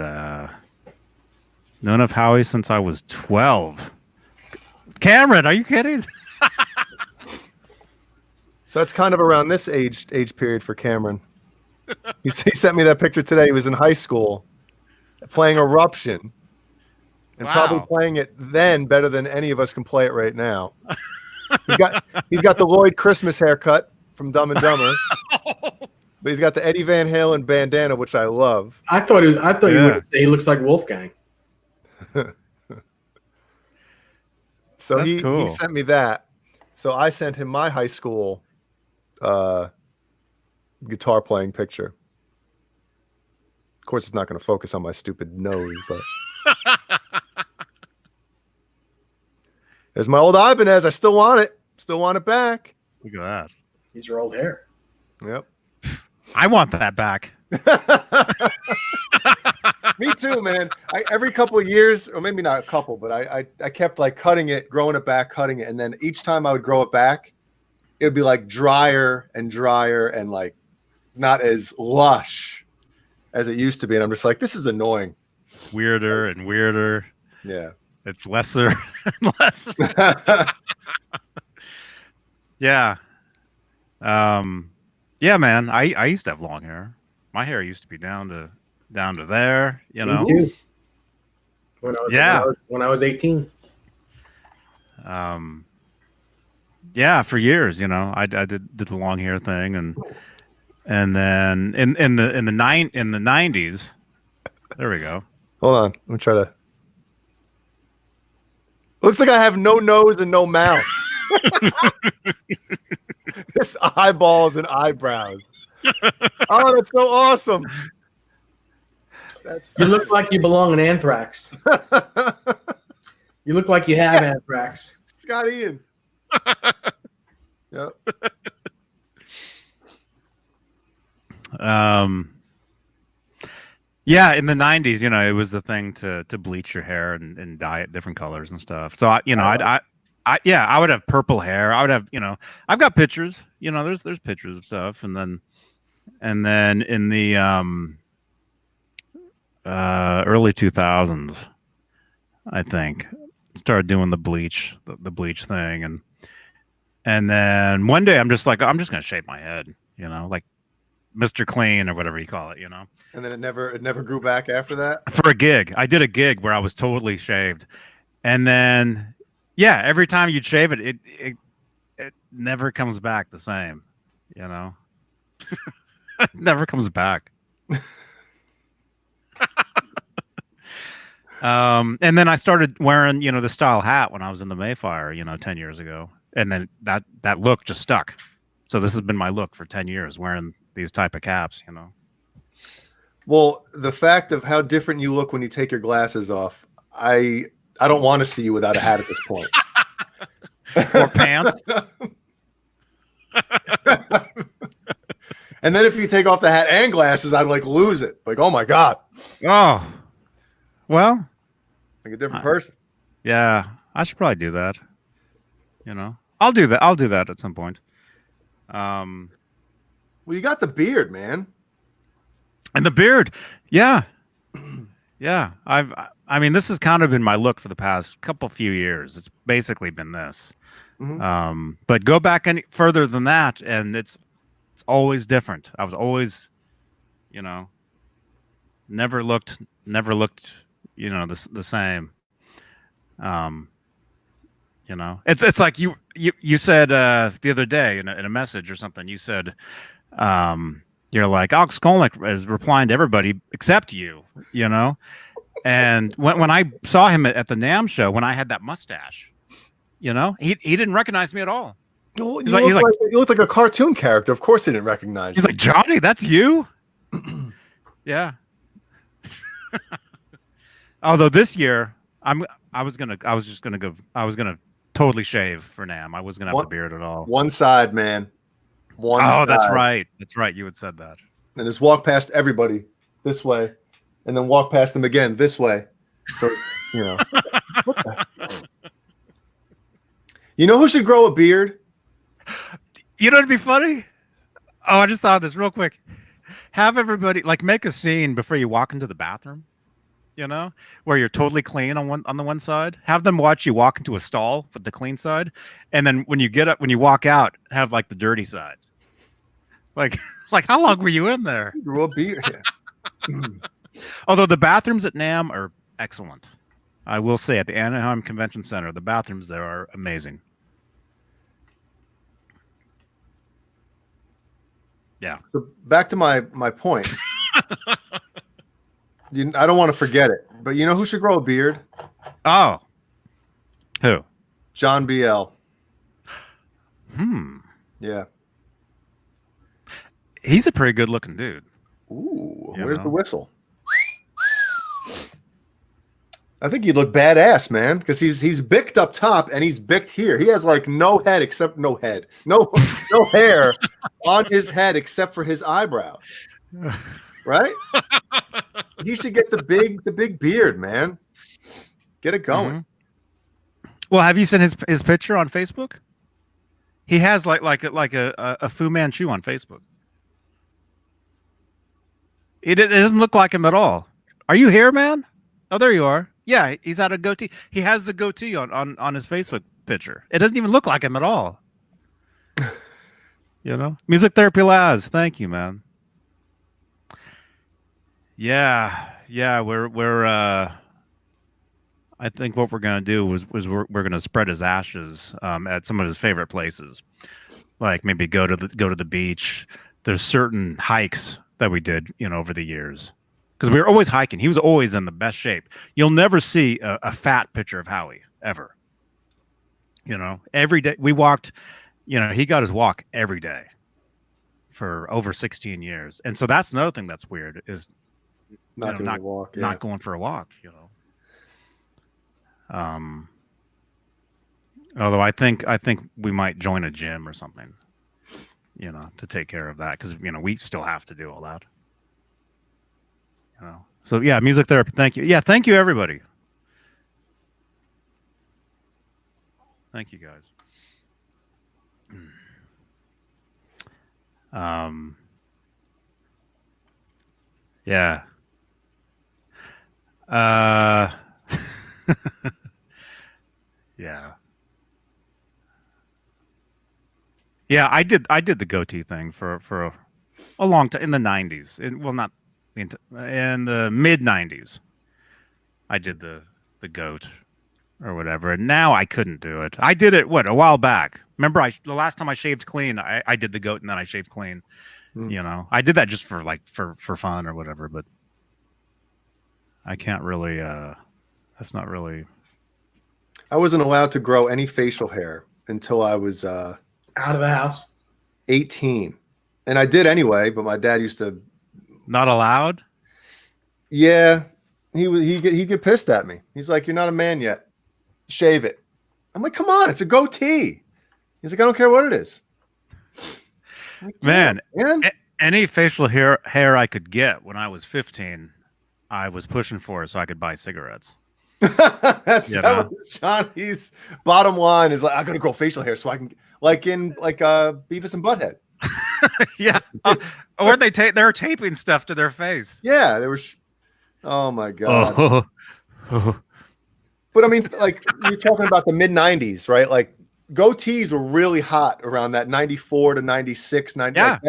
known of Howie since I was 12. Cameron, are you kidding? So that's kind of around this age period for Cameron. He sent me that picture today. He was in high school playing Eruption, and probably playing it then better than any of us can play it right now. He's got the Lloyd Christmas haircut from Dumb and Dumber, but he's got the Eddie Van Halen bandana, which I love. I thought you would say he looks like Wolfgang. So he sent me that. So I sent him my high school guitar playing picture. Of course, it's not going to focus on my stupid nose, but there's my old Ibanez. I still want it. Still want it back. Look at that. He's your old hair. Yep. I want that back. Me too, man. Every couple of years, or maybe not a couple, but I kept like cutting it, growing it back, cutting it, and then each time I would grow it back, it would be like drier and drier and like not as lush as it used to be. And I'm just like, this is annoying. Weirder and weirder. Yeah. It's lesser and lesser. Yeah. Yeah, man. I used to have long hair. My hair used to be down to there, you know. Me too. When I was 18. Yeah, for years, you know, I did the long hair thing, and then in the 90s, there we go. Hold on, let me try to. Looks like I have no nose and no mouth. Just eyeballs and eyebrows. Oh, that's so awesome. You look like you belong in Anthrax. You look like you have anthrax. Scott Ian. Yep. Yeah, in the 90s, you know, it was the thing to bleach your hair and dye it different colors and stuff. So I would have purple hair. I would have, you know, I've got pictures. You know, there's pictures of stuff, and then in the early 2000s, I think, started doing the bleach thing, and then one day I'm just gonna shave my head, you know, like Mr. Clean or whatever you call it, you know. And then it never grew back after that. For a gig, I did a gig where I was totally shaved, and then yeah, every time you'd shave it, it never comes back the same, you know. It never comes back. And then I started wearing, you know, the style hat when I was in the Mayfire, you know, 10 years ago. And then that look just stuck. So this has been my look for 10 years, wearing these type of caps, you know. Well, the fact of how different you look when you take your glasses off, I don't want to see you without a hat at this point. Or pants. And then if you take off the hat and glasses, I'd like lose it. Like, oh my God. Oh, well, like a different person. Yeah, I should probably do that. You know, I'll do that. I'll do that at some point. Well, you got the beard, man. And the beard. Yeah. Yeah. I mean, this has kind of been my look for the past few years. It's basically been this. Mm-hmm. But go back any further than that, and it's always different. I was always, you know, never looked the same. It's like you said the other day in a message or something. You said you're like Alex Skolnick is replying to everybody except you. And when I saw him at the NAMM show, when I had that mustache, he didn't recognize me at all. You look like a cartoon character. Of course, he didn't recognize you. He's like, Johnny, that's you. Yeah. Although this year, I was gonna totally shave for NAMM. I wasn't gonna have the beard at all. One side, man. Side. That's right. That's right. You had said that. And just walk past everybody this way, and then walk past them again this way. So what the hell? You know who should grow a beard? You know what'd be funny? Oh, I just thought of this real quick. Have everybody make a scene before you walk into the bathroom. Where you're totally clean on the one side. Have them watch you walk into a stall with the clean side, and then when you walk out, have the dirty side. Like how long were you in there? Grow a beard. Although the bathrooms at NAMM are excellent, I will say at the Anaheim Convention Center, the bathrooms there are amazing. Yeah. So back to my point. I don't want to forget it, but you know who should grow a beard? Oh. Who? John BL. Yeah. He's a pretty good looking dude. Ooh, where's the whistle? I think he'd look badass, man, because he's bicked up top and he's bicked here. He has no head except no hair on his head except for his eyebrows. Right? He should get the big beard, man. Get it going. Mm-hmm. Well, have you seen his picture on Facebook? He has like a Fu Manchu on Facebook. It doesn't look like him at all. Are you here, man? Oh, there you are. Yeah, he's had a goatee. He has the goatee on his Facebook picture. It doesn't even look like him at all. Music Therapy Laz. Thank you, man. Yeah, we're I think what we're gonna do was we're gonna spread his ashes at some of his favorite places, like maybe go to the beach. There's certain hikes that we did, over the years, because we were always hiking. He was always in the best shape. You'll never see a fat picture of Howie ever. Every day we walked. He got his walk every day for over 16 years, and so that's another thing that's weird is. Not going for a walk, Although I think we might join a gym or something, to take care of that, because we still have to do all that. So yeah, music therapy. Thank you. Yeah, thank you everybody. Thank you guys. Yeah. Yeah, I did the goatee thing for a long time in the 90s. Not in the mid 90s. I did the goat or whatever, and now I couldn't do it. I did it a while back. Remember the last time I shaved clean, I did the goat and then I shaved clean. I did that just for for fun or whatever, but I can't really that's not really. I wasn't allowed to grow any facial hair until I was out of the house 18, and I did anyway, but my dad used to. Not allowed? Yeah, he'd get pissed at me. He's like, "You're not a man yet. Shave it." I'm like, "Come on, it's a goatee." He's like, "I don't care what it is." Like, man, any facial hair I could get when I was 15, I was pushing for it so I could buy cigarettes. That's Johnny's bottom line is I gotta grow facial hair so I can Beavis and Butthead. Yeah, or they're taping stuff to their face. Yeah, they were. Oh my god. But I mean, you're talking about the mid 90s, right? Like goatees were really hot around that 94 to 96, 90. Yeah.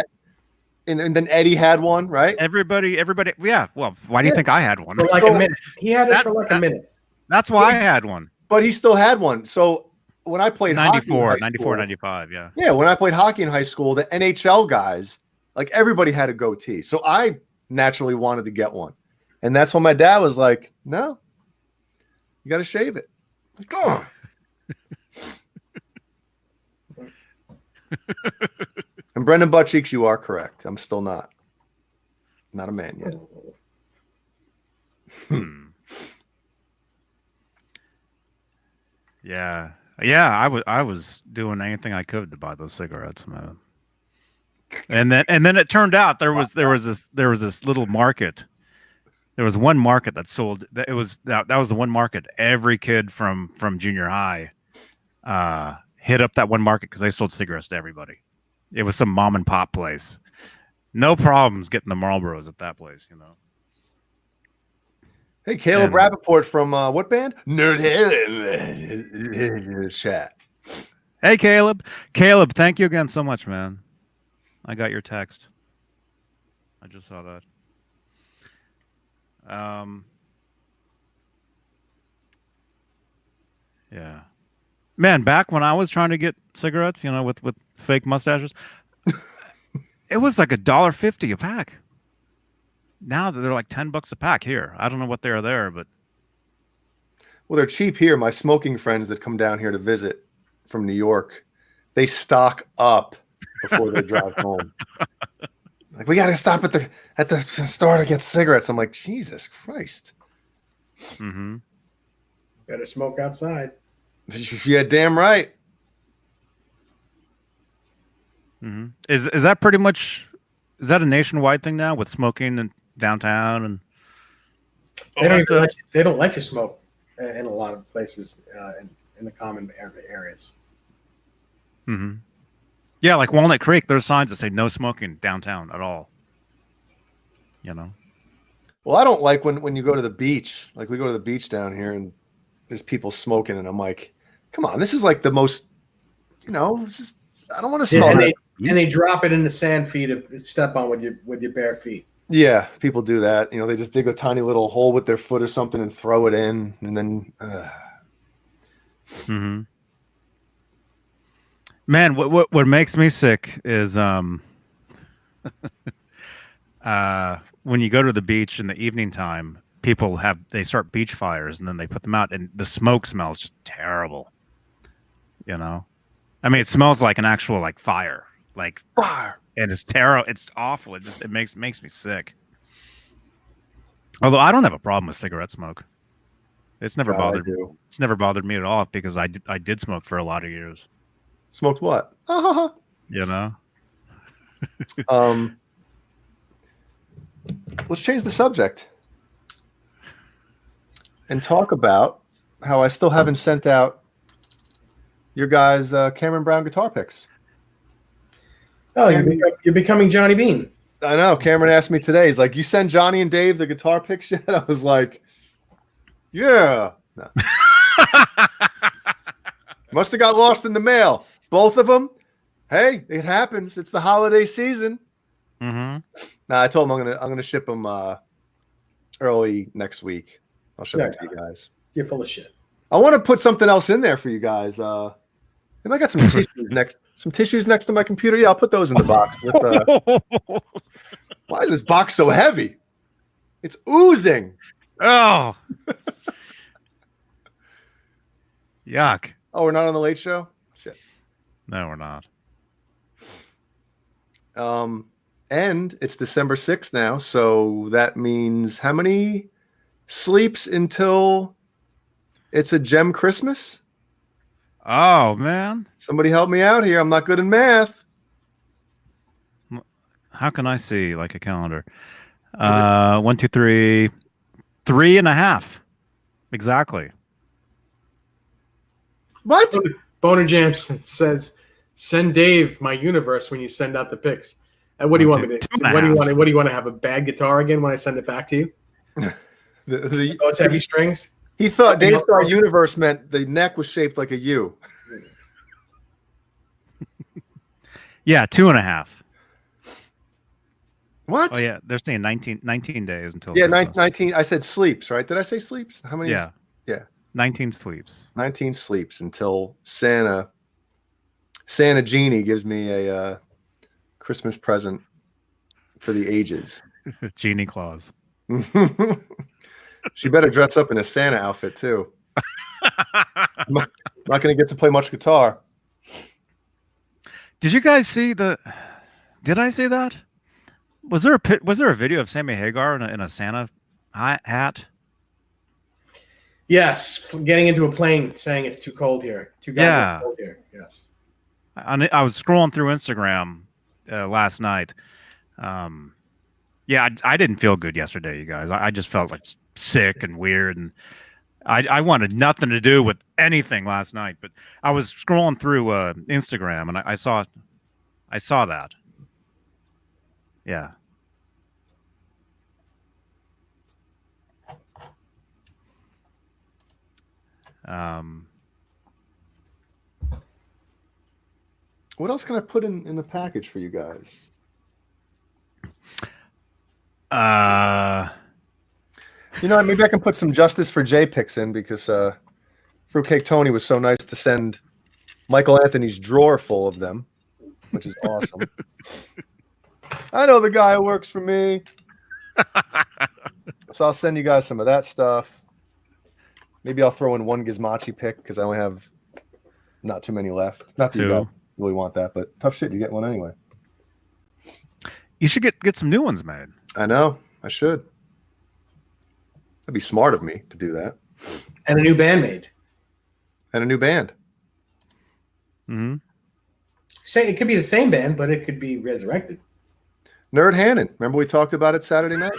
and then Eddie had one, right? Everybody. Yeah. Well, why do you think I had one? For like a minute. He had it for like a minute. That's why I had one. But he still had one. So when I played 94, hockey 94, 95, yeah. Yeah, when I played hockey in high school, the NHL guys, like everybody had a goatee. So I naturally wanted to get one. And that's when my dad was like, no, you got to shave it. Like, oh. And Brendan Buttcheeks, you are correct. I'm still not a man yet. Yeah. Yeah, I was doing anything I could to buy those cigarettes, man. And then it turned out there was this little market. There was one market that sold. It was that was the one market every kid from junior high hit up that one market because they sold cigarettes to everybody. It was some mom and pop place. No problems getting the Marlboros at that place, you know. Hey, Caleb Rappaport from what band? Nerd Chat. Hey, Caleb. Caleb, thank you again so much, man. I got your text. I just saw that. Yeah. Man, back when I was trying to get cigarettes, you know, with fake mustaches, it was like $1.50 a pack. Now they're like $10 a pack here. I don't know what they are there, but well, they're cheap here. My smoking friends that come down here to visit from New York, they stock up before they drive home. Like, we got to stop at the store to get cigarettes. I'm like, Jesus Christ. Mm-hmm. Better smoke outside. Yeah, damn right. Mm-hmm. Is that pretty much? Is that a nationwide thing now with smoking in downtown and? They don't let you smoke in a lot of places in the common areas. Mm-hmm. Yeah, like Walnut Creek, there's signs that say no smoking downtown at all. You know. Well, I don't like when you go to the beach. Like, we go to the beach down here and there's people smoking, and I'm like, come on, this is like the most, you know, just I don't want to smell it. And they drop it in the sand for you to step on with your bare feet. Yeah, people do that. You know, they just dig a tiny little hole with their foot or something and throw it in, and then. Mm-hmm. Man, what makes me sick is when you go to the beach in the evening time, they start beach fires and then they put them out, and the smoke smells just terrible. You know, I mean, it smells like an actual like fire, and it's terrible. It's awful. It makes me sick. Although I don't have a problem with cigarette smoke. It's never bothered me. It's never bothered me at all because I did smoke for a lot of years. Smoked what? You know. Let's change the subject and talk about how I still haven't sent out your guys' Cameron Brown guitar picks. Oh, you're becoming Johnny Beane. I know. Cameron asked me today. He's like, "You send Johnny and Dave the guitar picks yet?" I was like, "Yeah." No. Must have got lost in the mail. Both of them. Hey, it happens. It's the holiday season. Mm-hmm. Nah, I told him I'm gonna ship them early next week. I'll ship it to you guys. You're full of shit. I want to put something else in there for you guys. And I got some tissues next to my computer. Yeah, I'll put those in the box. Why is this box so heavy? It's oozing. Oh. Yuck. Oh, we're not on the Late Show? Shit. No, we're not. And it's December 6th now, so that means how many sleeps until it's a gem Christmas? Oh, man. Somebody help me out here. I'm not good in math. How can I see like a calendar? 1, 2, 3, 3.5. Exactly. What? Boner Jameson says, "Send Dave my universe when you send out the pics." And what do you want me to? What do you want to have a bad guitar again when I send it back to you? It's heavy strings. He thought Dave Star Universe meant the neck was shaped like a U. Yeah, 2.5. What? Oh yeah, they're saying 19 days until Yeah, Christmas. 19. I said sleeps, right? Did I say sleeps? How many? Yeah. Yeah. 19 sleeps. 19 sleeps until Santa Genie gives me a Christmas present for the ages. Genie Claus. She better dress up in a Santa outfit too. I'm not going to get to play much guitar. Did you guys see the? Did I say that? Was there a video of Sammy Hagar in a Santa hat? Yes, getting into a plane, saying it's too cold here. Too goddamn Yeah. cold here. Yes. I was scrolling through Instagram last night. Yeah, I didn't feel good yesterday, you guys. I just felt like sick and weird, and I wanted nothing to do with anything last night. But I was scrolling through Instagram, and I saw that. Yeah. What else can I put in the package for you guys? You know, maybe I can put some Justice for Jay picks in because Fruitcake Tony was so nice to send Michael Anthony's drawer full of them, which is awesome. I know the guy who works for me. So I'll send you guys some of that stuff. Maybe I'll throw in one Gizmochi pick because I only have not too many left. Not that you don't really want that, but tough shit. You get one anyway. You should get some new ones made. I know. I should. That'd be smart of me to do that. And a new band made. And a new band. Mm-hmm. Say it could be the same band, but it could be resurrected. Nerd Hannon. Remember we talked about it Saturday night?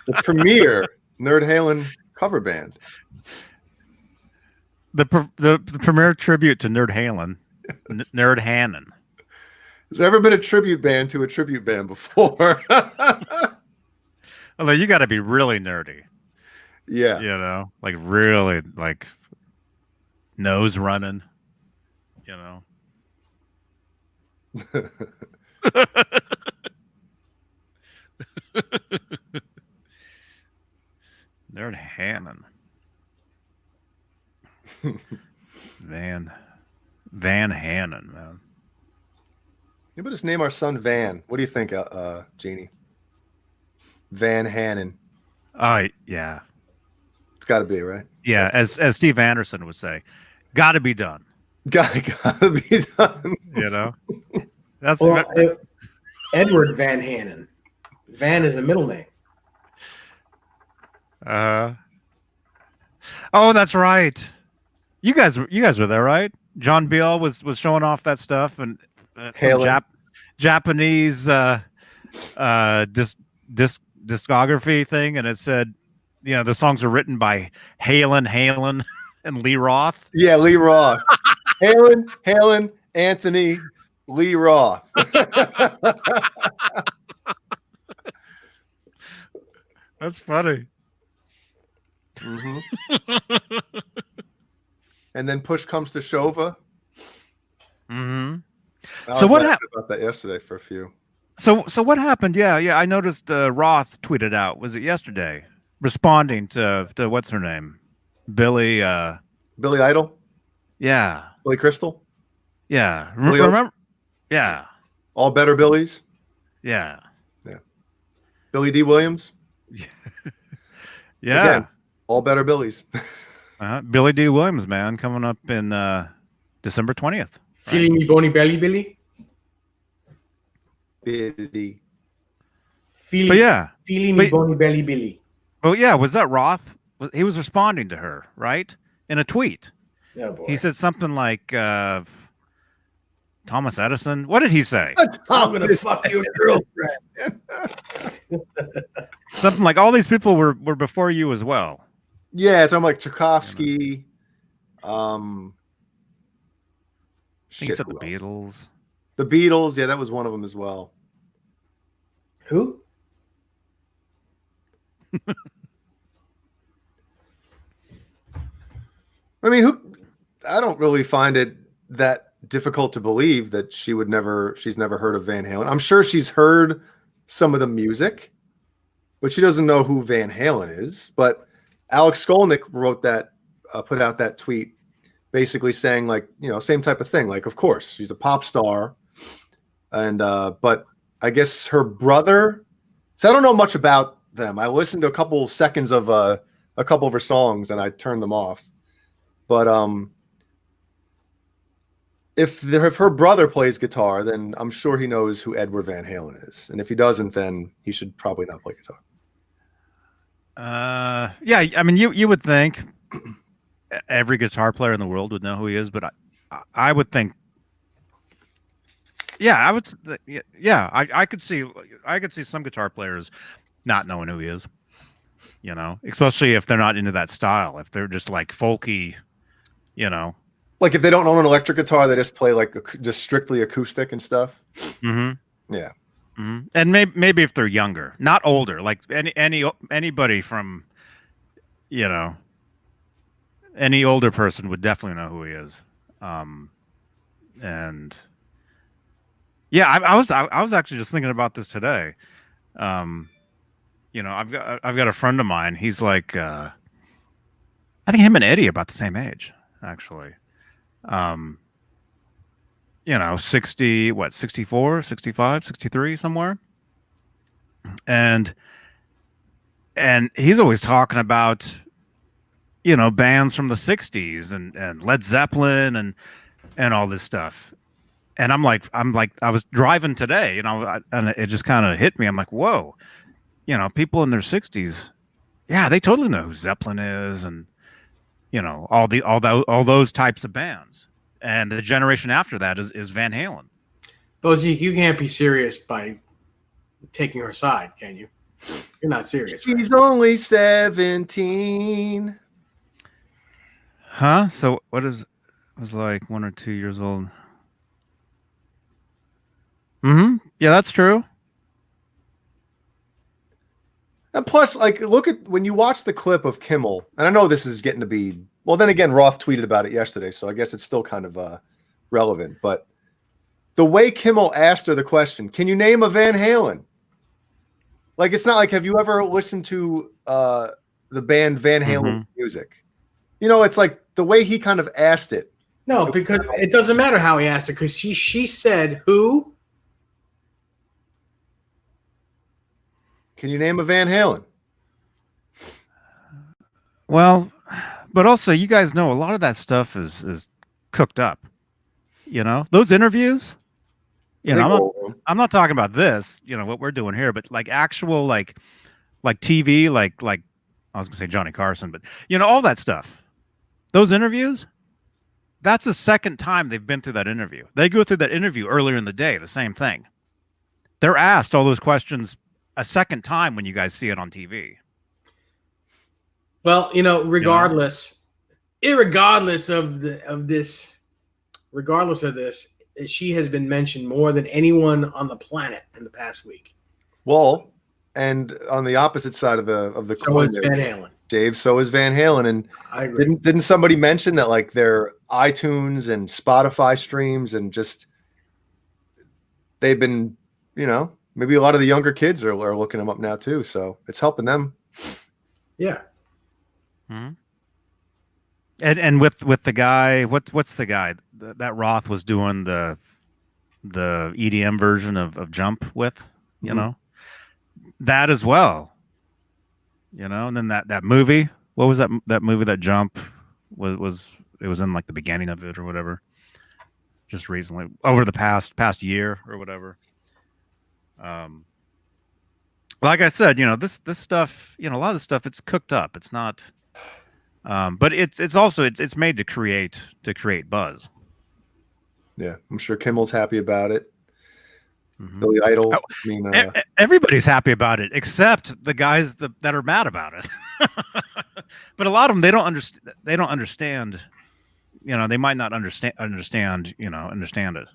The premier Nerd Halen cover band. The premier tribute to Nerd Halen, Nerd Hannon. Has there ever been a tribute band to a tribute band before? Although you got to be really nerdy. Yeah. You know, like really like nose running, you know. Nerd Hannon. Van Hannon, man. You better just name our son Van. What do you think, Jeannie? Van Hannon. Oh yeah. It's got to be, right? Yeah, as Steve Anderson would say, got to be done. Gotta be done. You know, that's Edward Van Hannon. Van is a middle name. Oh, that's right. You guys were there, right? John Beale was showing off that stuff and some Japanese discography thing, and it said, you know, the songs are written by Halen, and Lee Roth. Yeah, Lee Roth. Halen, Anthony, Lee Roth. That's funny. Mm-hmm. And then push comes to shove. Mm-hmm. So what happened about that yesterday for a few? So what happened? Yeah. I noticed Roth tweeted out. Was it yesterday? Responding to what's her name, Billy Idol. Yeah. Billy Crystal. Yeah. Remember? Yeah. All better Billies. Yeah. Billy D. Williams. Yeah. Again, all better Billies. Billy D. Williams, man, coming up in December 20th. Feeling me bony belly, Billy. Billy. Feeling me bony belly, Billy. Oh yeah, was that Roth? He was responding to her, right? In a tweet. Oh, boy. He said something like Thomas Edison. What did he say? I'm gonna fuck your girlfriend. Something like all these people were before you as well. Yeah, it's like Tchaikovsky. I think he said the Beatles. The Beatles, yeah, that was one of them as well. Who? I mean, I don't really find it that difficult to believe that she's never heard of Van Halen. I'm sure she's heard some of the music, but she doesn't know who Van Halen is. But Alex Skolnick wrote that, put out that tweet, basically saying like, you know, same type of thing. Like, of course, she's a pop star, and but I guess her brother. So I don't know much about them. I listened to a couple seconds of a couple of her songs, and I turned them off. But if her brother plays guitar, then I'm sure he knows who Edward Van Halen is. And if he doesn't, then he should probably not play guitar. Yeah, I mean, you would think every guitar player in the world would know who he is, but I would think, yeah, I could see some guitar players not knowing who he is, you know, especially if they're not into that style, if they're just like folky, you know. Like if they don't own an electric guitar, they just play like just strictly acoustic and stuff. Mm-hmm. Yeah. Mm-hmm. And maybe if they're younger, not older, like anybody from, you know, any older person would definitely know who he is. And yeah, I was actually just thinking about this today. You know, I've got a friend of mine. He's like, I think him and Eddie are about the same age, actually. You know, 64, 65, 63, somewhere. And he's always talking about, you know, bands from the 60s and Led Zeppelin and all this stuff. And I'm like, I was driving today, you know, and it just kind of hit me. I'm like, whoa, you know, people in their 60s, yeah, they totally know who Zeppelin is, and you know, all those types of bands. And the generation after that is Van Halen. Bozy, you can't be serious by taking her side, can you? You're not serious. He's only 17. Huh? So what is? Was like 1 or 2 years old. Mm-hmm. Yeah, that's true. And plus, like, look at when you watch the clip of Kimmel, and I know this is getting to be, well, then again, Roth tweeted about it yesterday, so I guess it's still kind of relevant. But the way Kimmel asked her the question, can you name a Van Halen? Like, it's not like, have you ever listened to the band Van Halen music? You know, it's like the way he kind of asked it. No, because it doesn't matter how he asked it, because she said, who? Can you name a Van Halen? Well, but also you guys know a lot of that stuff is cooked up. You know, those interviews. You know, I'm not talking about this. You know what we're doing here, but like actual like TV, like I was gonna say Johnny Carson, but you know all that stuff. Those interviews. That's the second time they've been through that interview. They go through that interview earlier in the day. The same thing. They're asked all those questions a second time when you guys see it on TV. Well, you know, regardless of this, she has been mentioned more than anyone on the planet in the past week. Well, and on the opposite side of the coin, so is Van Halen. Dave, so is Van Halen, and I agree. Didn't somebody mention that like their iTunes and Spotify streams and just they've been, you know, maybe a lot of the younger kids are looking them up now too, so it's helping them. Yeah. Mm-hmm. And with the guy, what's the guy that Roth was doing the EDM version of Jump with, you know, that as well, you know, and then that movie, what was that movie that Jump was it was in like the beginning of it or whatever, just recently over the past year or whatever. Like I said, you know, this stuff, you know, a lot of this stuff, it's cooked up. It's not, but it's also it's made to create buzz. Yeah, I'm sure Kimmel's happy about it. Billy Idol. I mean, everybody's happy about it except the guys that are mad about it. But a lot of them, they don't understand. You know, they might not understand it.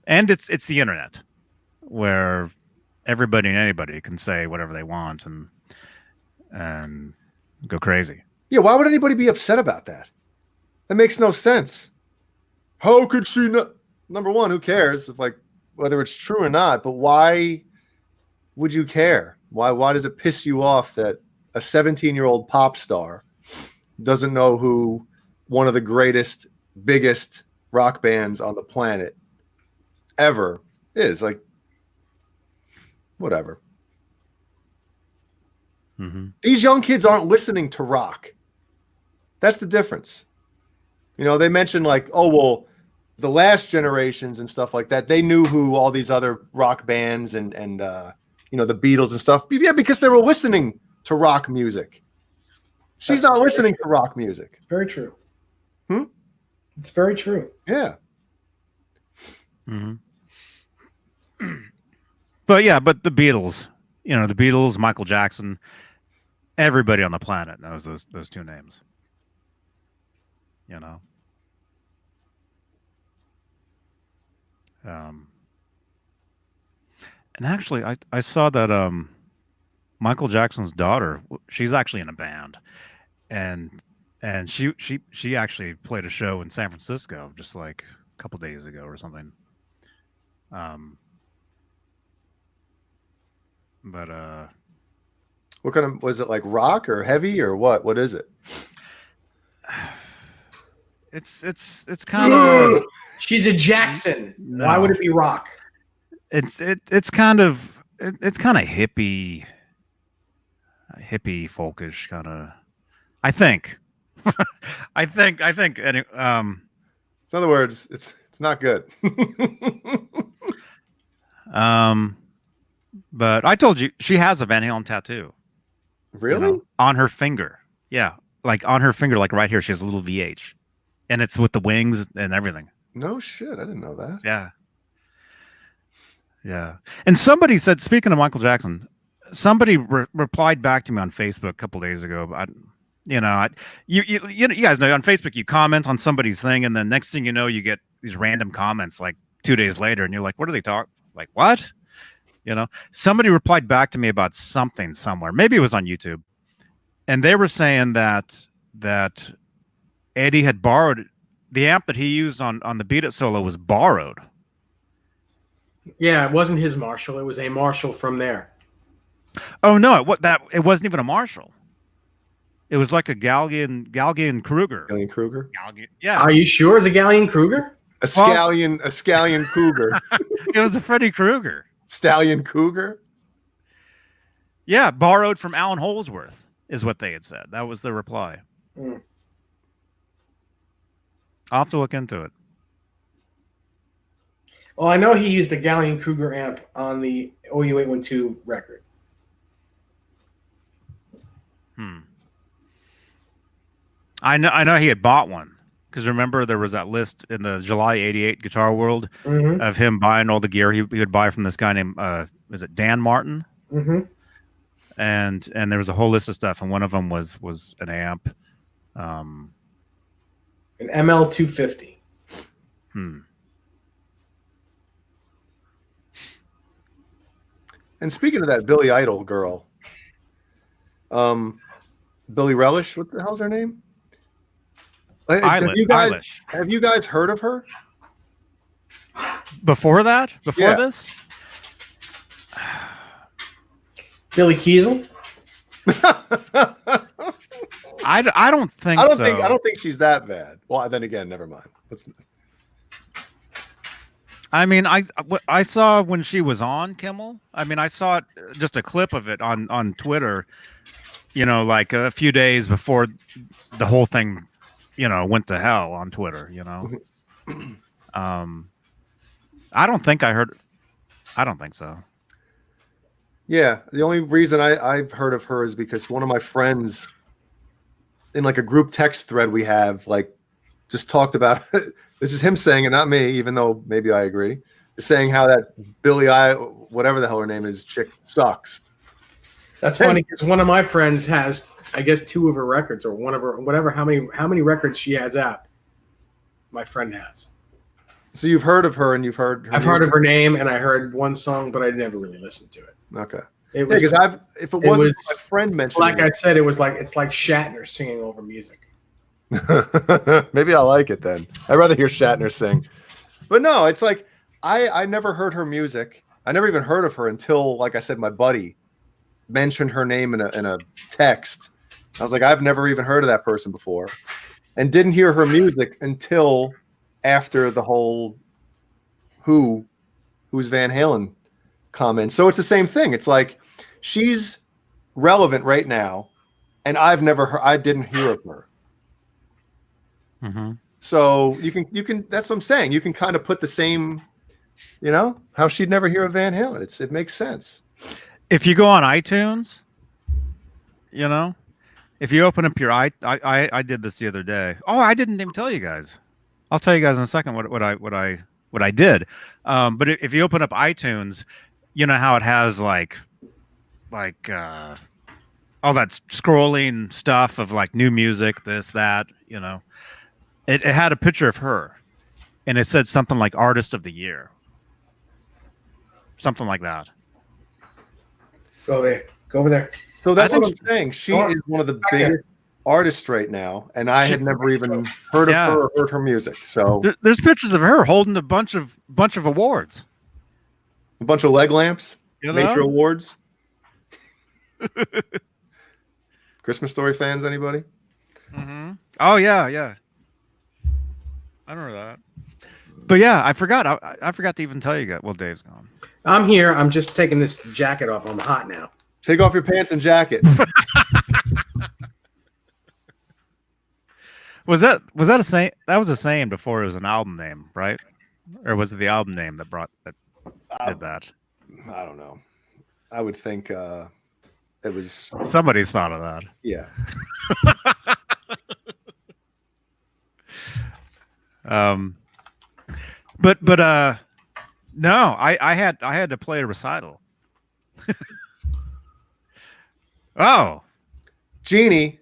And it's the internet where everybody and anybody can say whatever they want and go crazy. Yeah, why would anybody be upset about that? That makes no sense. How could she not? Number one, who cares? If like, whether it's true or not, but why would you care? Why does it piss you off that a 17-year-old pop star doesn't know who one of the greatest, biggest rock bands on the planet ever is? Like, whatever. Mm-hmm. These young kids aren't listening to rock. That's the difference. You know, they mentioned like, oh, well, the last generations and stuff like that, they knew who all these other rock bands and you know, the Beatles and stuff. Yeah, because they were listening to rock music. She's not listening to rock music. It's very true. Hmm? It's very true. Yeah. Mm-hmm. But the Beatles, you know, the Beatles, Michael Jackson, everybody on the planet knows those two names. You know. And actually, I saw that Michael Jackson's daughter, she's actually in a band, and she actually played a show in San Francisco just like a couple days ago or something. But What kind of, was it like rock or heavy or what? What is it? it's kind of She's a Jackson. No. Why would it be rock? it's kind of hippie folkish kind of. I think. I think. In other words, it's not good. But I told you she has a Van Halen tattoo. Really? You know, on her finger. Yeah, like on her finger, like right here. She has a little VH, and it's with the wings and everything. No shit, I didn't know that. Yeah. Yeah. And somebody said, speaking of Michael Jackson, somebody replied back to me on Facebook a couple days ago. You guys know on Facebook, you comment on somebody's thing, and then next thing you know, you get these random comments like 2 days later, and you're like, what are they talking? Like, what? You know, somebody replied back to me about something somewhere. Maybe it was on YouTube. And they were saying that Eddie had borrowed the amp that he used on the Beat It solo was borrowed. Yeah, it wasn't his Marshall. It was a Marshall from there. Oh no, it wasn't even a Marshall. It was like a Gallian Kruger. Gallian Kruger? Yeah. Are you sure it's a Gallian Kruger? A scallion cougar. It was a Freddy Krueger. Stallion Cougar? Yeah, borrowed from Alan Holdsworth is what they had said. That was the reply. Mm. I'll have to look into it. Well, I know he used the Gallian Kruger amp on the OU812 record. I know he had bought one because remember there was that list in the July '88 Guitar World of him buying all the gear he would buy from this guy named is it Dan Martin? Mm-hmm. And there was a whole list of stuff, and one of them was an amp, an ML250. And speaking of that Billy Idol girl, Billie Eilish, what the hell's her name? Eilish. Have you guys heard of her? Before that? Before this? Billy Kiesel? I don't think I so. don't think she's that bad. Well, then again, never mind. I mean, I saw when she was on Kimmel. I mean, I saw just a clip of it on Twitter, you know, like a few days before the whole thing, you know, went to hell on Twitter, you know. I don't think so. Yeah, the only reason I've heard of her is because one of my friends in like a group text thread we have, like, just talked about this is him saying it, not me, even though maybe I agree, is saying how that whatever the hell her name is, chick sucks. That's funny because one of my friends has, I guess, 2 of her records or one of her, whatever, how many records she has out. My friend has. So you've heard of her and you've heard her I've heard of her name and I heard one song, but I never really listened to it. Okay. It was because if it wasn't my friend mentioned like I said, it's like Shatner singing over music. Maybe I like it then. I'd rather hear Shatner sing. But no, it's like I never heard her music. I never even heard of her until, like I said, my buddy mentioned her name in a text. I was like, I've never even heard of that person before, and didn't hear her music until after the whole who's Van Halen comment. So it's the same thing. It's like she's relevant right now, and I didn't hear of her. Mm-hmm. So you can. That's what I'm saying. You can kind of put the same, how she'd never hear of Van Halen. It makes sense. If you go on iTunes, if you open up your I did this the other day. Oh, I didn't even tell you guys. I'll tell you guys in a second what I did. But if you open up iTunes, you know how it has like all that scrolling stuff of like new music, this, that, it had a picture of her, and it said something like Artist of the Year, something like that. Go over there. So that's what I'm saying. She is one of the biggest artists right now, and I had never even heard of her or heard her music. So there's pictures of her holding a bunch of awards, a bunch of leg lamps, nature awards. Christmas Story fans, anybody? Mm-hmm. Oh yeah. I don't know that. But yeah, I forgot. I forgot to even tell you guys. Well, Dave's gone. I'm here. I'm just taking this jacket off. I'm hot now. Take off your pants and jacket. Was that a saying? That was a saying before it was an album name, right? Or was it the album name that did that? I don't know. I would think it was somebody's thought of that. Yeah. But no, I had to play a recital. Oh, Jeannie,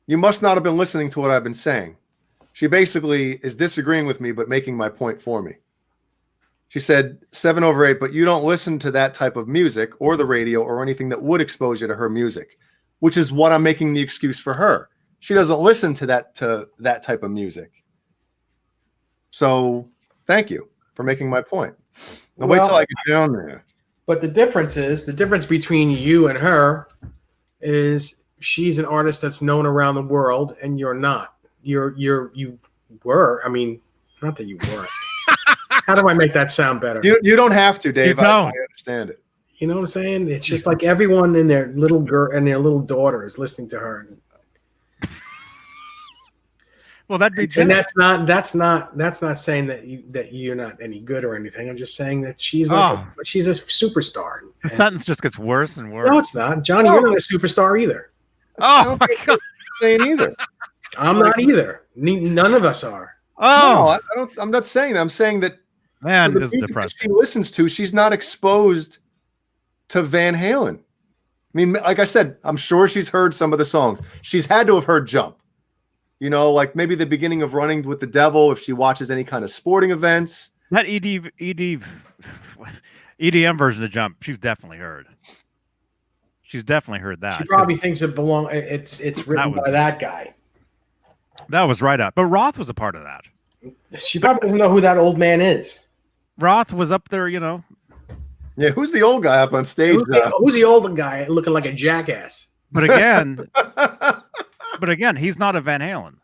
you must not have been listening to what I've been saying. She basically is disagreeing with me, but making my point for me. She said 7/8, but you don't listen to that type of music or the radio or anything that would expose you to her music, which is what I'm making the excuse for her. She doesn't listen to that type of music. So thank you for making my point. Now wait till I get down there. But the difference between you and her is she's an artist that's known around the world, and you're not. You were. I mean, not that you weren't. How do I make that sound better? You don't have to, Dave. I understand it. You know what I'm saying? It's just like everyone and their little girl and their little daughter is listening to her. Well, that'd be. And that's not saying that you're not any good or anything. I'm just saying that she's she's a superstar. The sentence just gets worse and worse. No, it's not, Johnny. You're not a superstar either. Oh my God! Saying either. I'm not either. None of us are. Oh, no, I'm not saying that. I'm saying that. Man, this is depressing. She listens to. She's not exposed to Van Halen. I mean, like I said, I'm sure she's heard some of the songs. She's had to have heard Jump. Like maybe the beginning of Running with the Devil, if she watches any kind of sporting events. That EDM version of Jump, she's definitely heard. She's definitely heard that. She probably thinks it's written by that guy. That was right up. But Roth was a part of that. She probably doesn't know who that old man is. Roth was up there, Yeah, who's the old guy up on stage? Who's the older guy looking like a jackass? But again, he's not a Van Halen.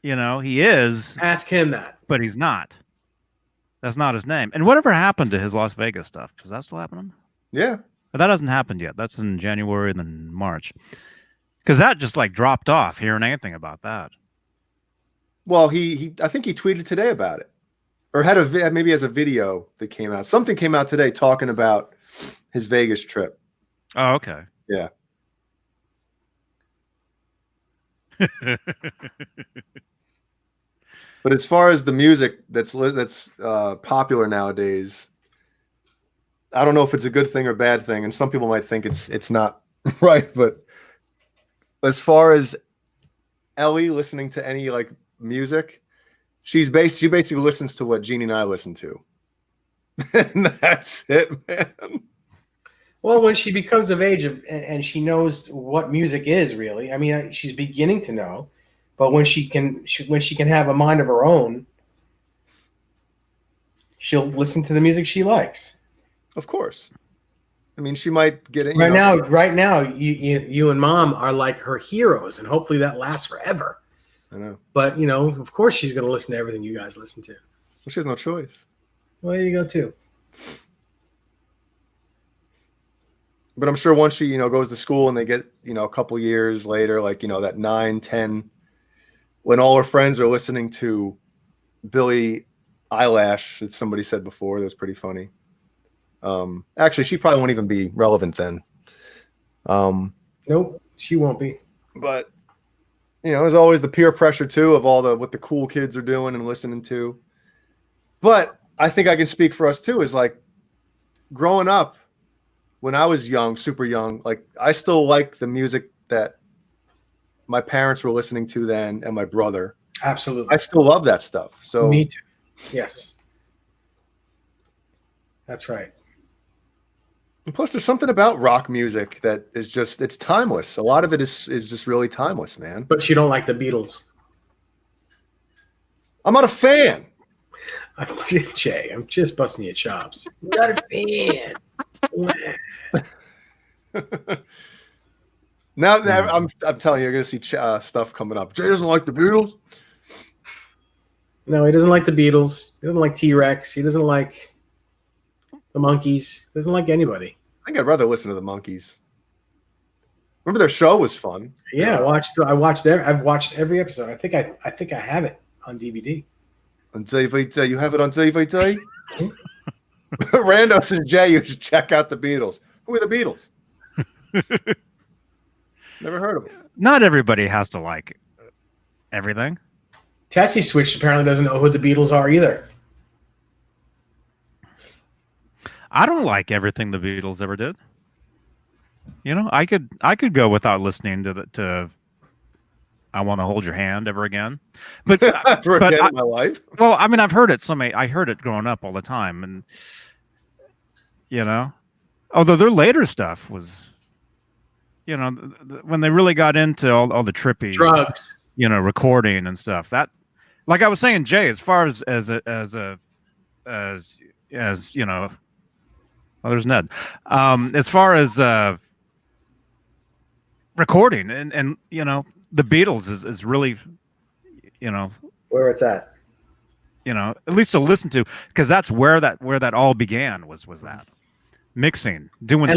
He is. Ask him that. But he's not. That's not his name. And whatever happened to his Las Vegas stuff? Is that still happening? Yeah. But that hasn't happened yet. That's in January and then March. Because that just dropped off, hearing anything about that. Well, I think he tweeted today about it. Or maybe has a video that came out. Something came out today talking about his Vegas trip. Oh, okay. Yeah. But as far as the music that's popular nowadays, I don't know if it's a good thing or bad thing, and some people might think it's not right. But as far as Ellie listening to any music, she basically listens to what Jeannie and I listen to, and that's it, man. Well, when she becomes of age and she knows what music is, really, I mean, she's beginning to know. But when she can have a mind of her own, she'll listen to the music she likes. Of course. I mean, she might get it. Right now, you and Mom are like her heroes, and hopefully that lasts forever. I know. But, of course she's going to listen to everything you guys listen to. Well, she has no choice. Well, there you go, too. But I'm sure once she, goes to school and they get, a couple years later, like, that 9, 10, when all her friends are listening to Billie Eilish, as somebody said before, that was pretty funny. Actually, she probably won't even be relevant then. Nope, she won't be. But, there's always the peer pressure, too, of what the cool kids are doing and listening to. But I think I can speak for us, too, is like growing up, when I was young, super young, like I still like the music that my parents were listening to then and my brother. Absolutely. I still love that stuff. So me too. Yes. That's right. And plus there's something about rock music that is just, it's timeless. A lot of it is just really timeless, man. But you don't like the Beatles. I'm not a fan. Jay, I'm just busting your chops. Not a fan. Now I'm telling you, you're gonna see stuff coming up. Jay doesn't like the Beatles. No, he doesn't like the Beatles. He doesn't like T-Rex. He doesn't like the Monkees. He doesn't like anybody. I think I'd rather listen to the Monkees. Remember their show was fun. Yeah, I've watched every episode. I think I have it on DVD. On DVD, you have it on DVD. Rando says, Jay, you should check out the Beatles. Who are the Beatles? Never heard of them. Not everybody has to like everything. Tessie Switch apparently doesn't know who the Beatles are either. I don't like everything the Beatles ever did. I could go without listening to I Want to Hold Your Hand ever again. But again in my life. Well, I mean, I've heard it I heard it growing up all the time, and although their later stuff was, when they really got into all the trippy drugs, recording and stuff. That, like I was saying, Jay, as far as there's Ned. As far as recording and the Beatles is really, where it's at. At least to listen to, because that's where that all began was that mixing, doing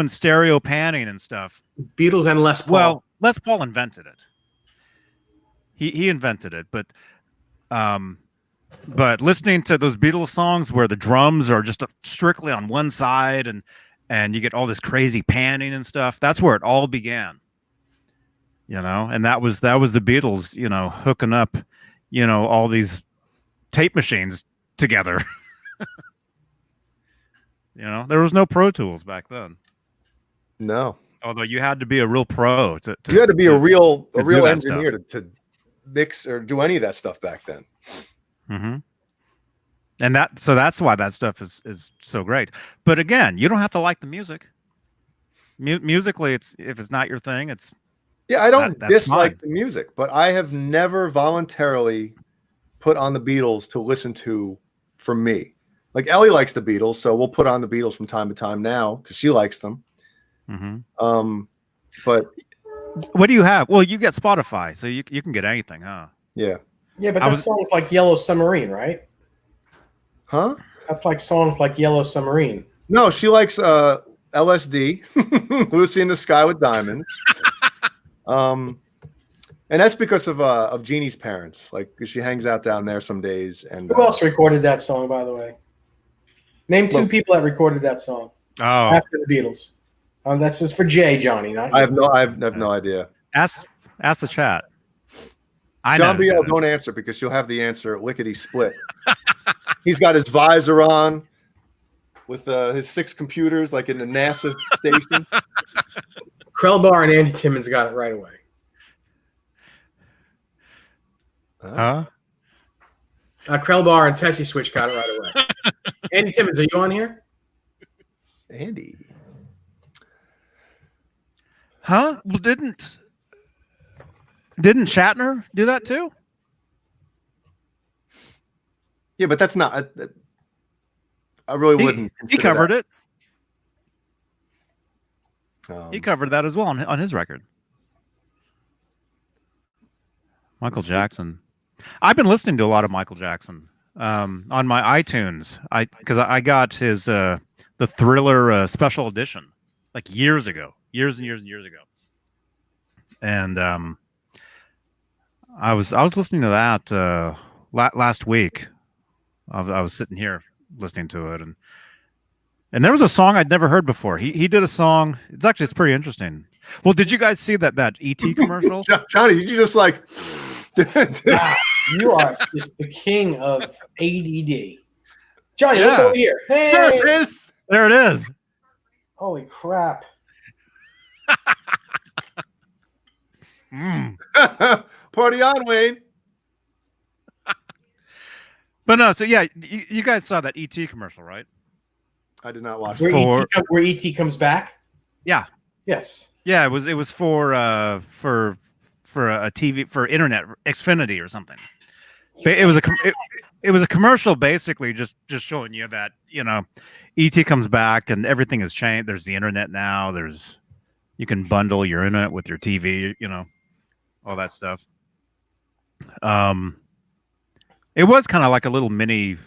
stereo panning and stuff. Beatles and Les Paul. Well, Les Paul invented it. He invented it, but listening to those Beatles songs where the drums are just strictly on one side and you get all this crazy panning and stuff, that's where it all began. And that was the Beatles, hooking up, all these tape machines together. There was no Pro Tools back then. No. Although you had to be a real pro you had to be a real engineer to mix or do any of that stuff back then. Mm-hmm. And that's why that stuff is so great. But again, you don't have to like the music. Musically, if it's not your thing, it's I don't dislike fine. the music, but I have never voluntarily put on the Beatles to listen to for me. Like Ellie likes the Beatles, so we'll put on the Beatles from time to time now because she likes them. Mm-hmm. But what do you have? Well, you get Spotify, so you can get anything, huh? Yeah. Yeah, but that song's like Yellow Submarine, right? Huh? That's like songs like Yellow Submarine. No, she likes LSD, Lucy in the Sky with Diamonds. And that's because of Jeannie's parents. Like, 'cause she hangs out down there some days. And who else recorded that song, by the way? Name two people that recorded that song. Oh, after the Beatles. That's just for Jay, Johnny. Not you. I have no idea. Ask the chat. John BL, don't answer because you'll have the answer lickety split. He's got his visor on with his 6 computers, like in the NASA station. Krellbar and Andy Timmons got it right away. Huh? Krellbar and Tessie Switch got it right away. Andy Timmons, are you on here? Andy. Huh? Well, didn't Shatner do that too? Yeah, but that's not. I really wouldn't. He covered it. it. He covered that as well on his record. Michael Jackson. I've been listening to a lot of Michael Jackson on my iTunes. Because I got his the Thriller special edition like years ago, years and years and years ago. And I was listening to that last week. I was sitting here listening to it, and there was a song I'd never heard before. He did a song. It's pretty interesting. Well, did you guys see that ET commercial? Johnny, did you just like? Wow, you are just the king of ADD. Johnny, look over here. Hey, There it is. There it is. Holy crap! Party on, Wayne. But no, so yeah, you guys saw that ET commercial, right? I did not watch Where it. where ET comes back? Yeah. Yes. Yeah, it was for a TV for internet Xfinity or something. It was a commercial basically just showing you that, ET comes back and everything has changed. There's the internet now. You can bundle your internet with your TV, all that stuff. It was kind of like a little mini